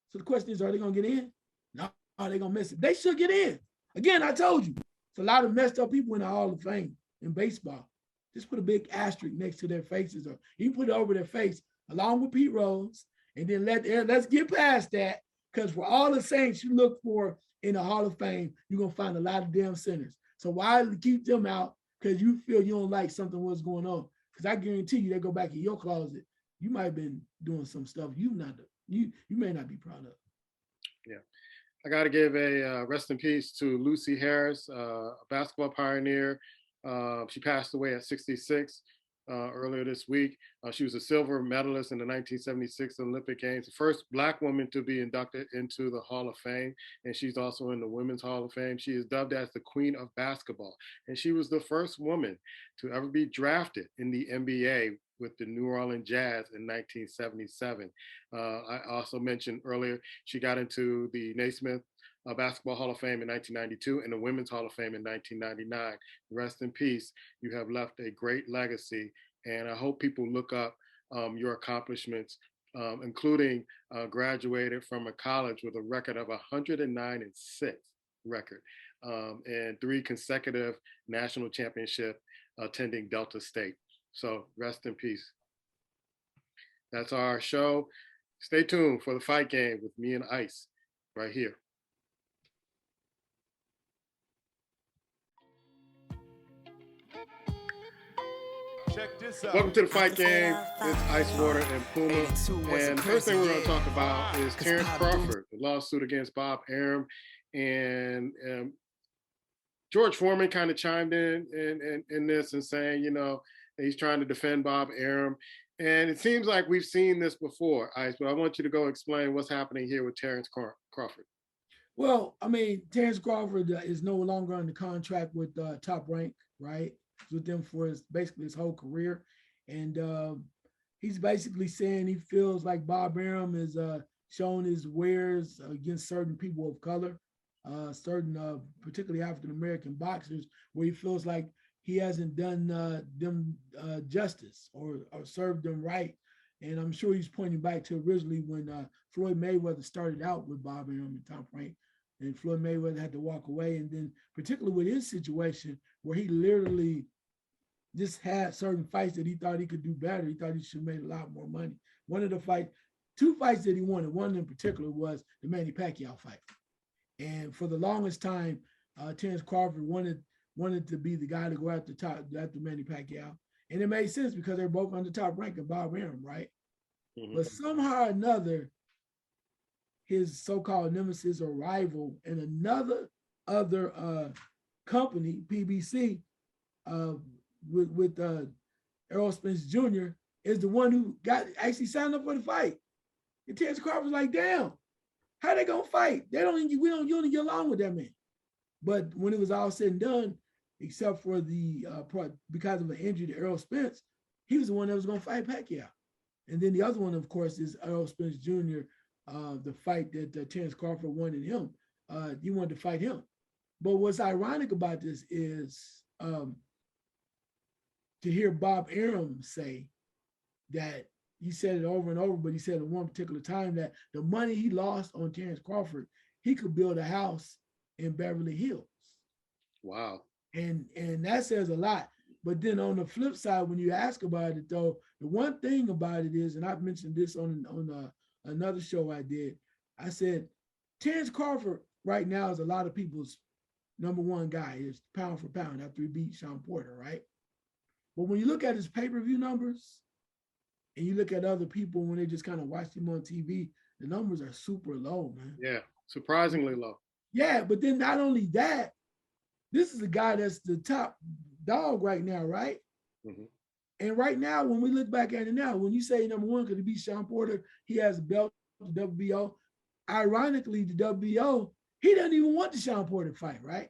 So the question is, are they going to get in? No, are they going to miss it? They should get in. Again, I told you, it's a lot of messed up people in the Hall of Fame in baseball. Just put a big asterisk next to their faces, or you can put it over their face along with Pete Rose, and then let's get past that, because for all the saints you look for in the Hall of Fame, you're going to find a lot of damn sinners. So why keep them out? Because you feel you don't like something what's going on. Because I guarantee you, they go back in your closet. You might have been doing some stuff you may not be proud of. Yeah, I got to give a rest in peace to Lucy Harris, a basketball pioneer. She passed away at 66 earlier this week. She was a silver medalist in the 1976 Olympic Games, the first Black woman to be inducted into the Hall of Fame, and she's also in the Women's Hall of Fame. She is dubbed as the Queen of Basketball, and she was the first woman to ever be drafted in the NBA with the New Orleans Jazz in 1977. I also mentioned earlier, she got into the Naismith Basketball Hall of Fame in 1992 and the Women's Hall of Fame in 1999. Rest in peace. You have left a great legacy, and I hope people look up your accomplishments, including graduated from a college with a record of 109-6, record, and 3 consecutive national championship attending Delta State. So rest in peace. That's our show. Stay tuned for the fight game with me and Ice right here. Check this out. Welcome to the fight game. It's Ice Water and Puma. And the first thing we're going to talk about is Terrence Crawford, the lawsuit against Bob Arum. And George Foreman kind of chimed in this and saying, you know, he's trying to defend Bob Arum. And it seems like we've seen this before, Ice, but I want you to go explain what's happening here with Terrence Crawford. Well, I mean, Terrence Crawford is no longer under contract with Top Rank, right? He's with them for basically his whole career. And he's basically saying he feels like Bob Arum is showing his wares against certain people of color, certain particularly African-American boxers, where he feels like he hasn't done them justice or served them right. And I'm sure he's pointing back to originally when Floyd Mayweather started out with Bob Arum at Top Rank, and Floyd Mayweather had to walk away. And then particularly with his situation where he literally just had certain fights that he thought he could do better. He thought he should have made a lot more money. One of the fights, 2 fights that he wanted, one in particular was the Manny Pacquiao fight. And for the longest time, Terrence Crawford wanted to be the guy to go after Manny Pacquiao. And it made sense because they're both on the Top Rank of Bob Arum, right? Mm-hmm. But somehow or another, his so-called nemesis or rival and other company, PBC, with Errol Spence Jr., is the one who actually signed up for the fight. And Terrence Crawford's like, damn, how they gonna fight? You don't get along with that man. But when it was all said and done, except for because of an injury to Errol Spence, he was the one that was gonna fight Pacquiao. And then the other one, of course, is Errol Spence Jr., the fight that Terrence Crawford wanted him. He wanted to fight him. But what's ironic about this is to hear Bob Arum say that he said it over and over, but he said at one particular time that the money he lost on Terrence Crawford, he could build a house in Beverly Hills. Wow. And that says a lot. But then on the flip side, when you ask about it, though, the one thing about it is, and I've mentioned this on another show I did, I said, Terrence Crawford right now is a lot of people's number one guy, is pound for pound after he beat Sean Porter, right? But when you look at his pay-per-view numbers and you look at other people when they just kind of watch him on TV, the numbers are super low, man. Yeah, surprisingly low. Yeah, but then not only that, this is a guy that's the top dog right now, right? Mm-hmm. And right now, when we look back at it now, when you say number one, because he beat Sean Porter, he has a belt, the WBO. Ironically, the WBO, he doesn't even want the Sean Porter fight, right?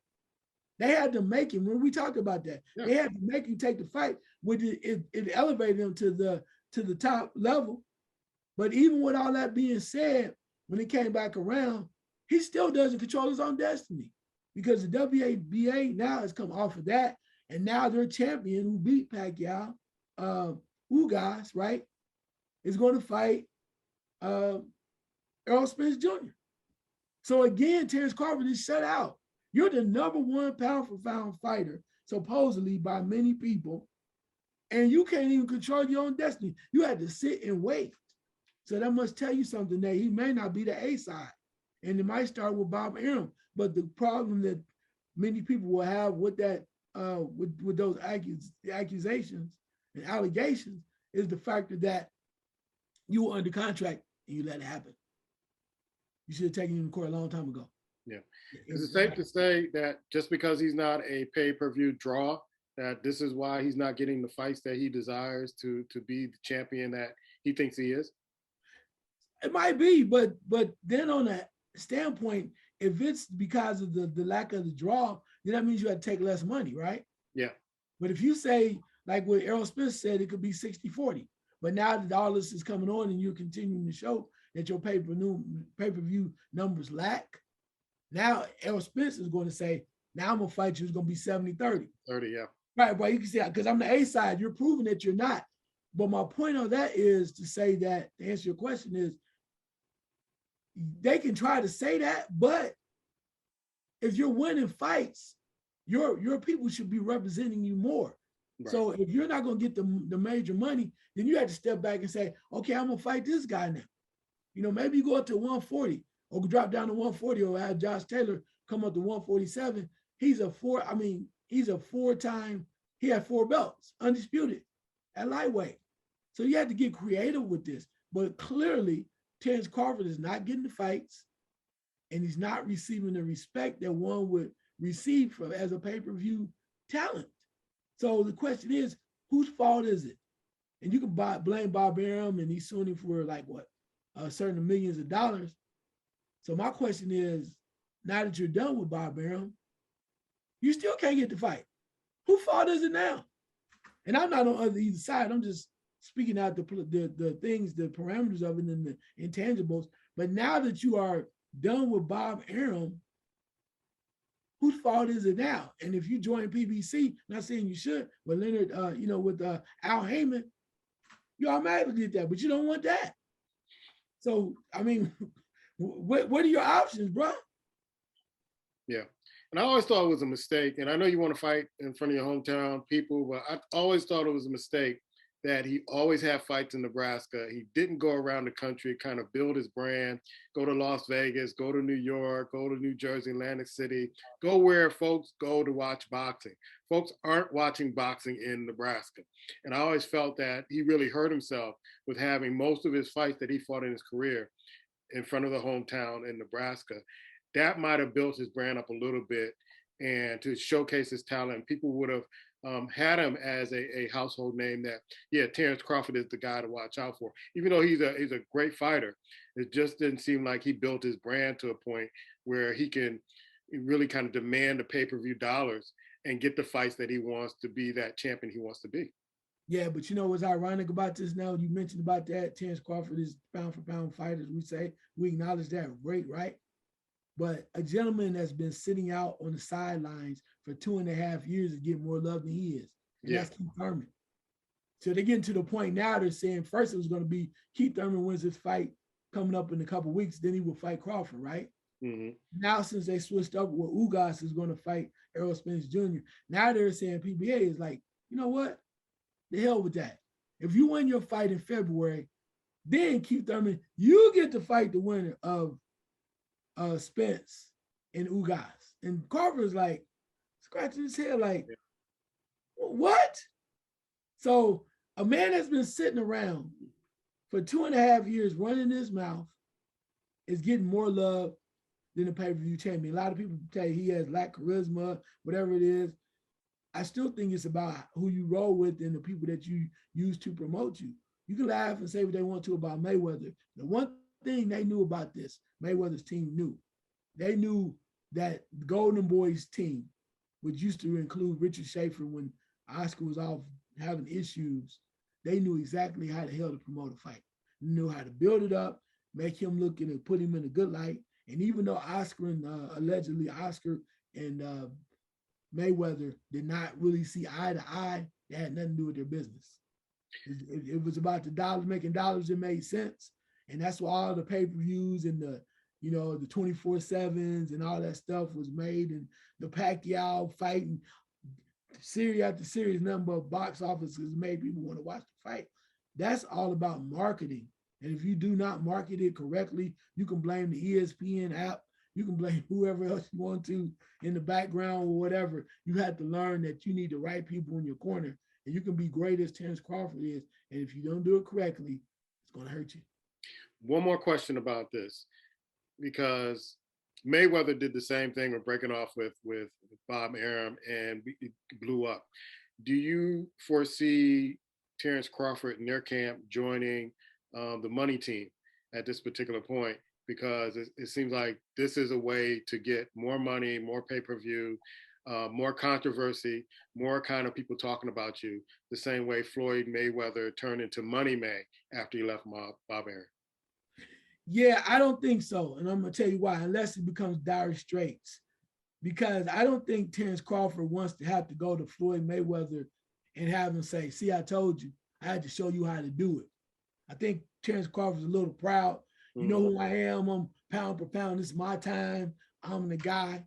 They had to make him, when we talked about that, They had to make him take the fight, which it elevated him to the top level. But even with all that being said, when he came back around, he still doesn't control his own destiny, because the WBA now has come off of that, and now their champion who beat Pacquiao, Ugas, right, is going to fight Errol Spence Jr. So again, Terrence Crawford is shut out. You're the number one pound for pound fighter, supposedly by many people, and you can't even control your own destiny. You had to sit and wait. So that must tell you something, that he may not be the A side, and it might start with Bob Arum. But the problem that many people will have with that, with those accusations and allegations, is the fact that you were under contract and you let it happen. You should have taken him to court a long time ago. Yeah. Is it safe to say that just because he's not a pay-per-view draw, that this is why he's not getting the fights that he desires to be the champion that he thinks he is? It might be, but then on that standpoint, if it's because of the lack of the draw, then that means you have to take less money, right? Yeah. But if you say, like what Errol Spence said, it could be 60-40. But now that all this is coming on and you're continuing to show that your pay-per-view numbers lack, now Errol Spence is going to say, now I'm going to fight you, it's going to be 70-30. 30, yeah. Right, but you can say, because I'm the A side, you're proving that you're not. But my point on that is to say that, to answer your question, is they can try to say that, but if you're winning fights, your people should be representing you more. Right. So if you're not going to get the major money, then you have to step back and say, okay, I'm going to fight this guy now. You know, maybe you go up to 140 or drop down to 140 or have Josh Taylor come up to 147. He's a four-time, he had 4 belts, undisputed at lightweight. So you have to get creative with this. But clearly, Terrence Crawford is not getting the fights, and he's not receiving the respect that one would receive from as a pay-per-view talent. So the question is, whose fault is it? And you can blame Bob Arum, and he's suing him for like what, certain millions of dollars. So my question is, now that you're done with Bob Arum, you still can't get the fight. Whose fault is it now? And I'm not on either side. I'm just speaking out the things, the parameters of it and the intangibles. But now that you are done with Bob Arum, whose fault is it now? And if you join PBC, not saying you should, but Leonard, with Al Heyman, you automatically did that, but you don't want that. So, I mean, what are your options, bro? Yeah. And I always thought it was a mistake. And I know you want to fight in front of your hometown people, but I always thought it was a mistake that he always had fights in Nebraska. He didn't go around the country, kind of build his brand, go to Las Vegas, go to New York, go to New Jersey, Atlantic City, go where folks go to watch boxing. Folks aren't watching boxing in Nebraska. And I always felt that he really hurt himself with having most of his fights that he fought in his career in front of the hometown in Nebraska. That might have built his brand up a little bit and to showcase his talent. People would have had him as a household name that, yeah, Terrence Crawford is the guy to watch out for. Even though he's a great fighter, it just didn't seem like he built his brand to a point where he can really kind of demand the pay-per-view dollars and get the fights that he wants to be that champion he wants to be. Yeah, but you know what's ironic about this now? You mentioned about that. Terrence Crawford is pound for pound fighter, as we say. We acknowledge that. Great, right? But a gentleman that's been sitting out on the sidelines for 2.5 years is getting more love than he is. And that's Keith Thurman. So they're getting to the point now they're saying first it was going to be Keith Thurman wins his fight coming up in a couple of weeks, then he will fight Crawford, right? Mm-hmm. Now, since they switched up where Ugas is going to fight Errol Spence Jr., now they're saying PBA is like, you know what? The hell with that. If you win your fight in February, then Keith Thurman, you get to fight the winner of Spence and Ugas. And Carver's like scratching his head like, what? So a man that's been sitting around for 2.5 years running his mouth is getting more love than the pay-per-view champion. A lot of people tell you he has lack charisma, whatever it is. I still think it's about who you roll with and the people that you use to promote you. You can laugh and say what they want to about Mayweather. The one thing they knew about this, Mayweather's team knew. They knew that the Golden Boys team, which used to include Richard Schaefer when Oscar was off having issues, they knew exactly how the hell to promote a fight. They knew how to build it up, make him look and put him in a good light. And even though allegedly Oscar and Mayweather did not really see eye to eye, they had nothing to do with their business. It was about the dollars, making dollars that made sense. And that's why all the pay-per-views and the 24/7s and all that stuff was made, and the Pacquiao fighting series after series, number of box offices made people want to watch the fight. That's all about marketing. And if you do not market it correctly, you can blame the ESPN app. You can blame whoever else you want to in the background or whatever. You have to learn that you need the right people in your corner, and you can be great as Terrence Crawford is. And if you don't do it correctly, it's going to hurt you. One more question about this, because Mayweather did the same thing with breaking off with Bob Arum and it blew up. Do you foresee Terrence Crawford and their camp joining the money team at this particular point? Because it seems like this is a way to get more money, more pay-per-view, more controversy, more kind of people talking about you, the same way Floyd Mayweather turned into Money May after he left Bob Arum. Yeah, I don't think so. And I'm going to tell you why, unless it becomes dire straits. Because I don't think Terrence Crawford wants to have to go to Floyd Mayweather and have him say, see, I told you, I had to show you how to do it. I think Terrence Crawford's a little proud. You know who I am. I'm pound per pound. This is my time. I'm the guy.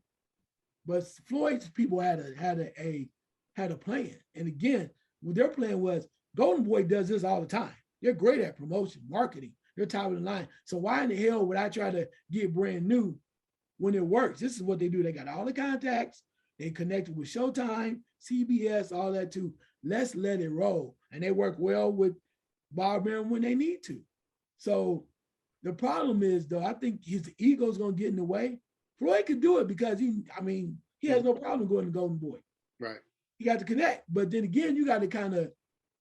But Floyd's people had a plan. And again, what their plan was, Golden Boy does this all the time. They're great at promotion, marketing. They're top of the line. So why in the hell would I try to get brand new when it works? This is what they do. They got all the contacts. They connected with Showtime, CBS, all that too. Let's let it roll. And they work well with Bob Aaron when they need to. So the problem is, though, I think his ego's going to get in the way. Floyd could do it because he has no problem going to Golden Boy. Right. He got to connect. But then again, you got to kind of,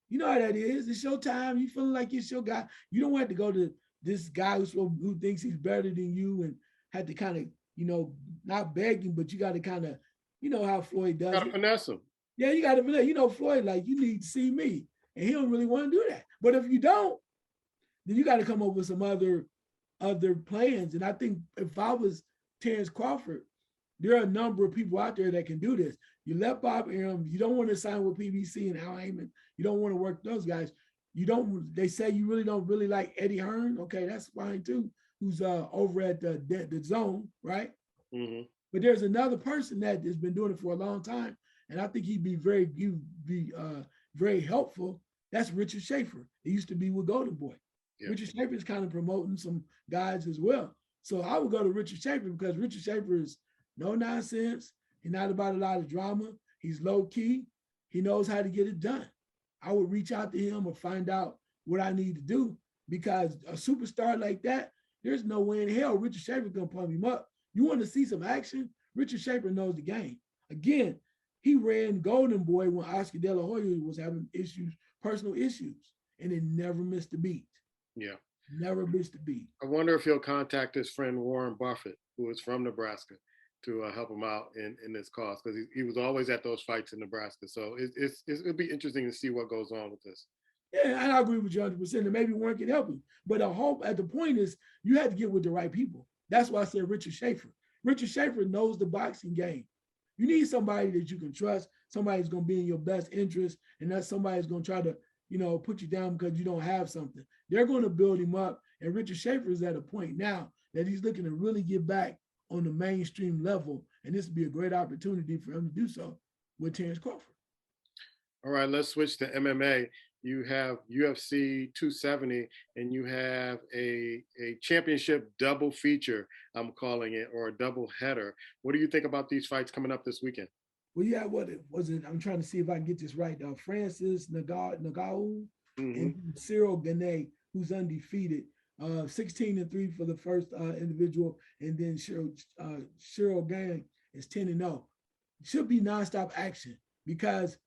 you know how that is. It's Showtime. You feeling like it's your guy. You don't want to go to this guy who thinks he's better than you and had to kind of, not beg him, but you got to kind of, you know how Floyd does. Got to finesse him. Yeah, you got to finesse. Floyd, like, you need to see me. And he don't really want to do that. But if you don't, then you got to come up with some other plans. And I think if I was Terrence Crawford, there are a number of people out there that can do this. You let Bob Arum, you don't want to sign with PBC and Al Heyman. You don't want to work those guys. They say you really don't really like Eddie Hearn. Okay, that's fine too, who's over at the Zone, right? Mm-hmm. But there's another person that has been doing it for a long time. And I think he'd be very helpful. That's Richard Schaefer. He used to be with Golden Boy. Yeah. Richard Schaefer is kind of promoting some guys as well. So I would go to Richard Schaefer because Richard Schaefer is no nonsense. He's not about a lot of drama. He's low key. He knows how to get it done. I would reach out to him or find out what I need to do because a superstar like that, there's no way in hell Richard Schaefer's going to pump him up. You want to see some action? Richard Schaefer knows the game. Again, he ran Golden Boy when Oscar De La Hoya was having issues, personal issues, and it never missed a beat. Yeah. Never missed a beat. I wonder if he'll contact his friend Warren Buffett, who is from Nebraska, to help him out in this cause, because he was always at those fights in Nebraska. So it'll be interesting to see what goes on with this. Yeah, and I agree with you 100%. And maybe Warren can help him. But the point is, you have to get with the right people. That's why I said Richard Schaefer. Richard Schaefer knows the boxing game. You need somebody that you can trust, somebody who's going to be in your best interest, and that's somebody who's going to try to, put you down because you don't have something. They're going to build him up. And Richard Schaefer is at a point now that he's looking to really get back on the mainstream level. And this would be a great opportunity for him to do so with Terrence Crawford. All right, let's switch to MMA. You have UFC 270, and you have a championship double feature, I'm calling it, or a double header. What do you think about these fights coming up this weekend? Well, yeah, what it was it? I'm trying to see if I can get this right. Francis Ngannou and Cyril Gane, who's undefeated, 16-3 for the first individual, and then Cyril Gane is 10-0. Should be nonstop action because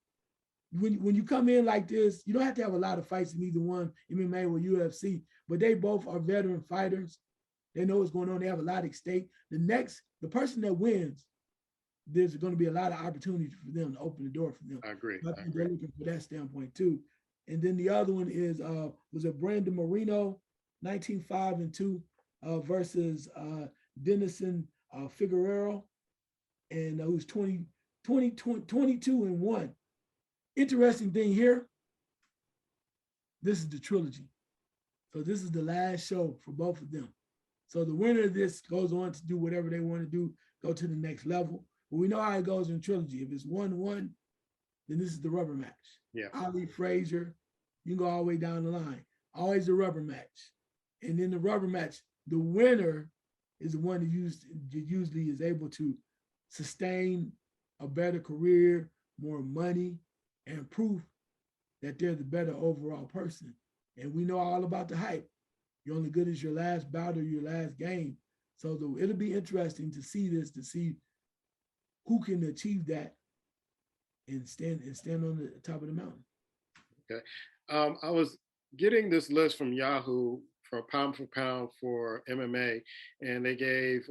when you come in like this, you don't have to have a lot of fights in either one, MMA or UFC, but they both are veteran fighters. They know what's going on. They have a lot at stake. The person that wins, there's going to be a lot of opportunities for them to open the door for them. I agree. I think they're looking for that standpoint too. And then the other one is, was it Brandon Moreno, 19-5-2 versus Denison Figueroa, and who's 22-1. Interesting thing here, this is the trilogy. So this is the last show for both of them. So the winner of this goes on to do whatever they want to do, go to the next level. But we know how it goes in trilogy. If it's 1-1, then this is the rubber match. Yeah. Ali Frazier, you can go all the way down the line. Always a rubber match. And in the rubber match, the winner is the one that usually is able to sustain a better career, more money, and proof that they're the better overall person. And we know all about the hype. You're only good as your last bout or your last game. So it'll be interesting to see this, to see who can achieve that and stand on the top of the mountain. Okay. I was getting this list from Yahoo for pound for MMA, and they gave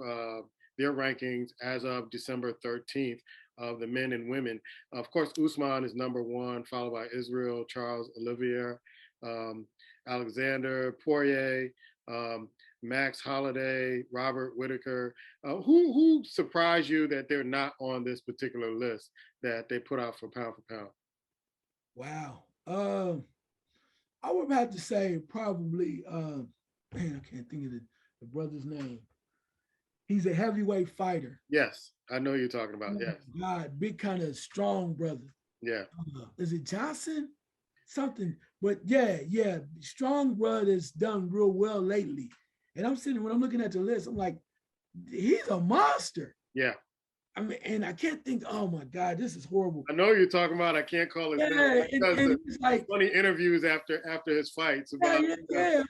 their rankings as of December 13th of the men and women. Of course, Usman is number one, followed by Israel, Charles Olivier, Alexander Poirier, Max Holloway, Robert Whitaker. Who surprised you that they're not on this particular list that they put out for pound? Wow. I would have to say probably, man, I can't think of the brother's name. He's a heavyweight fighter. Yes, I know you're talking about. Oh Yes, my God, big kind of strong brother. yeah. Is it Johnson? Something, but yeah, strong brother's done real well lately. And I'm sitting when I'm looking at the list, I'm like, he's a monster. Yeah, I mean, and I can't think, oh my God, this is horrible. I know you're talking about. I can't call his name. Yeah, He does and the it's like, funny interviews after his fights about. yeah.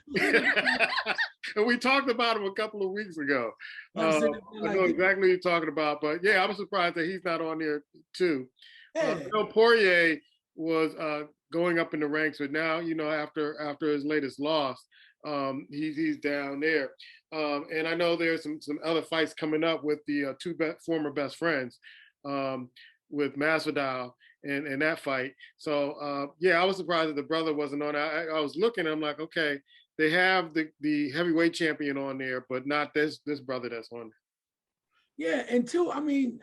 And we talked about him a couple of weeks ago. I'm I sitting there know like, exactly what you're talking about, but yeah, I'm surprised that he's not on there too. yeah. I know Poirier was going up in the ranks, but now after his latest loss, he's down there. And I know there's some other fights coming up with the two former best friends, with Masvidal and that fight. So yeah, I was surprised that the brother wasn't on. I was looking, I'm like, okay, they have the heavyweight champion on there, but not this brother that's on there. Yeah, and two, I mean,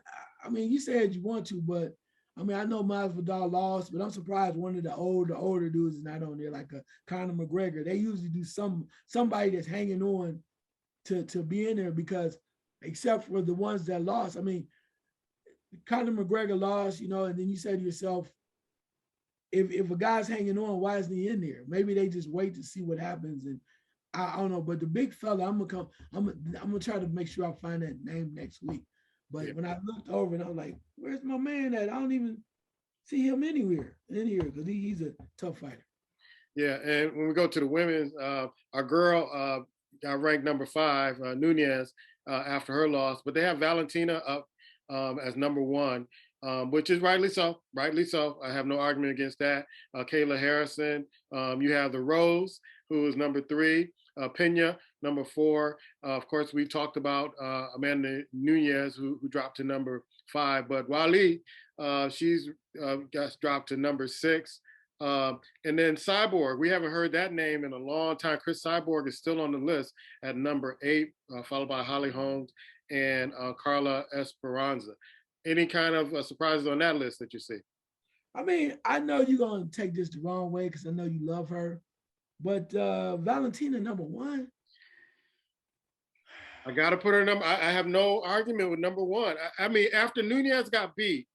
you said you want to, but I mean, I know Masvidal lost, but I'm surprised one of the older dudes is not on there, like a Conor McGregor. They usually do somebody that's hanging on to be in there, because except for the ones that lost, I mean, Conor McGregor lost, and then you say to yourself, if a guy's hanging on, why isn't he in there? Maybe they just wait to see what happens, and I don't know. But the big fella, I'm gonna try to make sure I find that name next week. But Yeah. when I looked over and I was like, where's my man at? I don't even see him anywhere in here, because he's a tough fighter. Yeah, and when we go to the women's, our girl got ranked number 5, Nunez, after her loss, but they have Valentina up as number 1, which is rightly so. Rightly so. I have no argument against that. Kayla Harrison. You have the Rose, who is number 3. Pena, number 4. Of course, we talked about Amanda Nunez, who dropped to number 5. But Wally, she's got dropped to number 6. And then Cyborg, we haven't heard that name in a long time. Chris Cyborg is still on the list at number 8, followed by Holly Holmes and Carla Esperanza. Any kind of surprises on that list that you see? I mean, I know you're gonna take this the wrong way, because I know you love her, but Valentina number 1. I got to put her number. I have no argument with number 1. I mean, after Nunez got beat,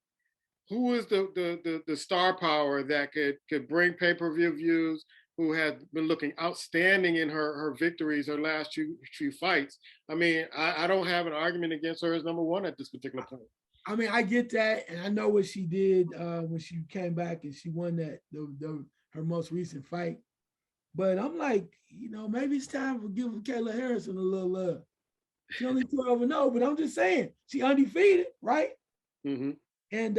who is the star power that could bring pay-per-view views, who has been looking outstanding in her victories, her last few fights? I mean, I don't have an argument against her as number 1 at this particular point. I mean, I get that, and I know what she did when she came back and she won her most recent fight. But I'm like, maybe it's time for giving Kayla Harrison a little love. She only 12-0, but I'm just saying, she undefeated, right? Mm-hmm. And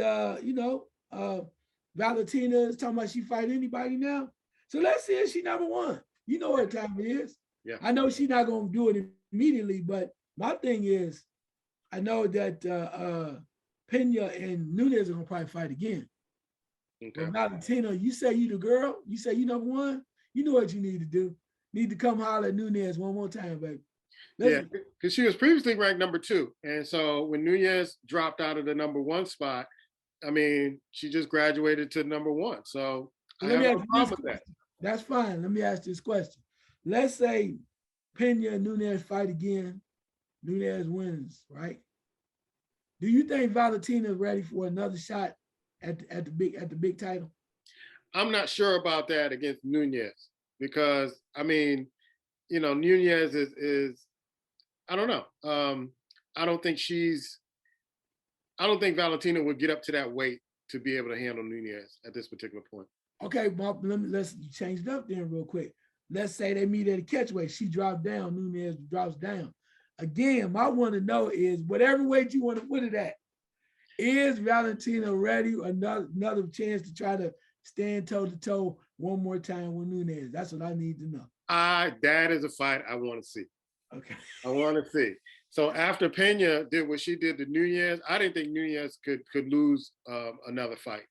Valentina is talking about she fight anybody now. So let's see if she number 1. You know what time it is. Yeah. I know she's not gonna do it immediately, but my thing is, I know that Pena and Nunez are gonna probably fight again. Okay. But Valentina, you say you the girl, you say you number 1, you know what you need to do. Need to come holler at Nunez one more time, baby. Yeah, because she was previously ranked number 2. And so when Nunez dropped out of the number 1 spot, I mean, she just graduated to number 1. So I have no problem with that. That's fine. Let me ask this question. Let's say Pena and Nunez fight again. Nunez wins, right? Do you think Valentina is ready for another shot at the big title? I'm not sure about that against Nunez, because I mean, Nunez is I don't know. I don't think Valentina would get up to that weight to be able to handle Nunez at this particular point. Okay, Bob, let's change it up then real quick. Let's say they meet at a catchweight. She drops down, Nunez drops down. Again, my want to know is, whatever weight you want to put it at, is Valentina ready? Another chance to try to stand toe-to-toe one more time with Nunez? That's what I need to know. That is a fight I want to see. Okay. I want to see. So after Pena did what she did to Nunez, I didn't think Nunez could lose another fight.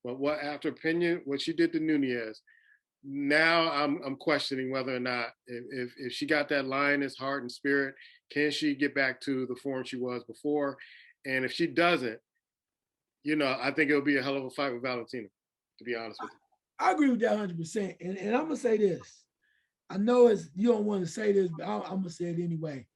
But after Pena, what she did to Nunez, now I'm questioning whether or not if she got that lioness heart and spirit, can she get back to the form she was before? And if she doesn't, I think it'll be a hell of a fight with Valentina, to be honest with you. I agree with that 100%. And I'm gonna say this. I know you don't want to say this, but I'm gonna say it anyway.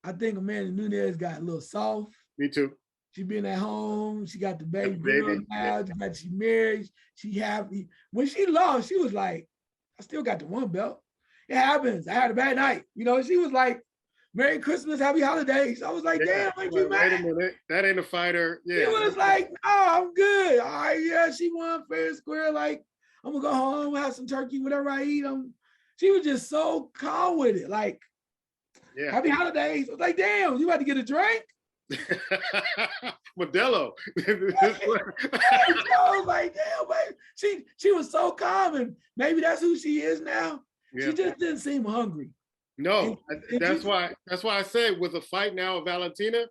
I think Amanda Nunes got a little soft. Me too. She been at home. She got the baby The girl baby. now. She married. She happy. When she lost, she was like, I still got the one belt. It happens. I had a bad night. You know, she was like, Merry Christmas, Happy Holidays. I was like, Yeah. damn, ain't Wait you mad? a minute. That ain't a fighter. She Yeah. was like, no, I'm good. All right, yeah, she won fair and square. Like, I'm gonna go home, have some turkey, whatever I eat. She was just so calm with it. Like, Yeah. Happy Holidays. I was like, damn, you about to get a drink? Modelo. I was like, damn, baby. She was so calm, and maybe that's who she is now. Yeah. She just didn't seem hungry. No, And that's why I said with a fight now with Valentina,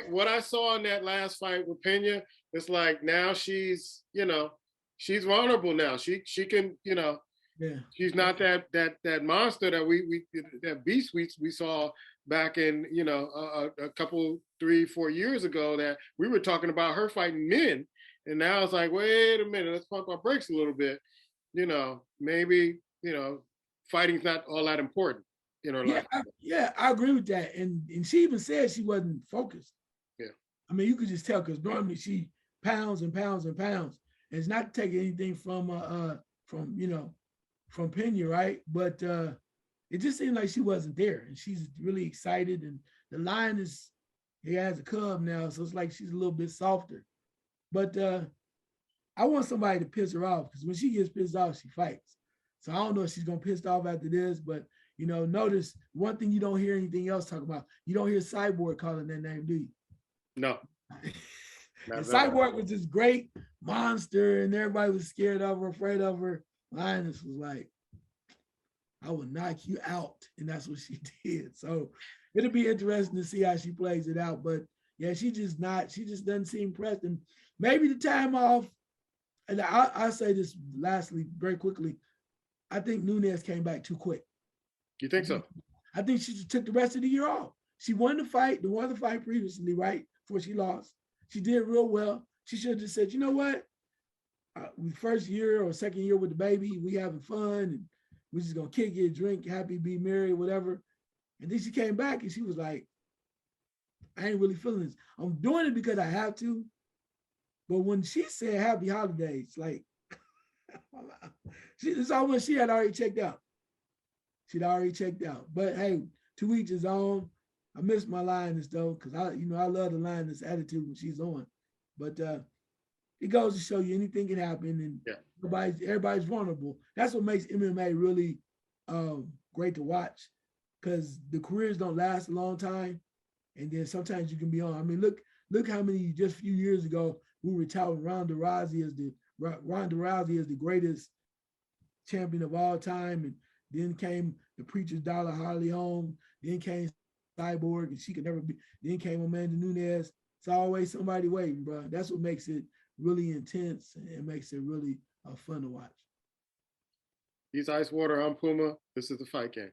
what I saw in that last fight with Pena, it's like now she's, you know, she's vulnerable now. She can, you know, yeah, she's not that monster that that beast we saw back in, you know, a couple 3-4 years ago, that we were talking about her fighting men, and now it's like, wait a minute, let's pump our brakes a little bit. You know, maybe, you know, fighting's not all that important in her life. I agree with that. And she even said she wasn't focused. Yeah. I mean, you could just tell, because normally she pounds and pounds and pounds. And it's not taking anything from you know, from Pena, right? But it just seemed like she wasn't there. And she's really excited. And the line is, he has a cub now, so it's like she's a little bit softer. But I want somebody to piss her off, because when she gets pissed off, she fights. So I don't know if she's gonna piss off after this, but you know, notice one thing you don't hear anything else talk about. You don't hear Cyborg calling that name, do you? No. And Cyborg was this great monster, and everybody was scared of her, afraid of her. Lioness was like, I will knock you out. And that's what she did. So it'll be interesting to see how she plays it out. But yeah, she just doesn't seem pressed. And maybe the time off, and I'll say this lastly, very quickly, I think Nunes came back too quick. You think so? I think she just took the rest of the year off. She won the fight previously, right? Before she lost. She did real well. She should have just said, you know what? First year or second year with the baby, we having fun, and we're just gonna kick it, drink, happy, be merry, whatever. And then she came back and she was like, I ain't really feeling this. I'm doing it because I have to. But when she said happy holidays, like, it's almost she had already checked out. She'd already checked out. But hey, to each his own. I miss my lioness though, because I love the lioness attitude when she's on. But it goes to show you anything can happen, and everybody's vulnerable. That's what makes MMA really great to watch, because the careers don't last a long time, and then sometimes you can be on. I mean, look how many just a few years ago we were touting Ronda Rousey as the greatest champion of all time, and then came the Preacher's Dollar, Harley Holm, then came Cyborg, and she could never be. Then came Amanda Nunes. It's always somebody waiting, bro. That's what makes it really intense, and it makes it really fun to watch. He's Ice Water. I'm Puma. This is the Fight Game.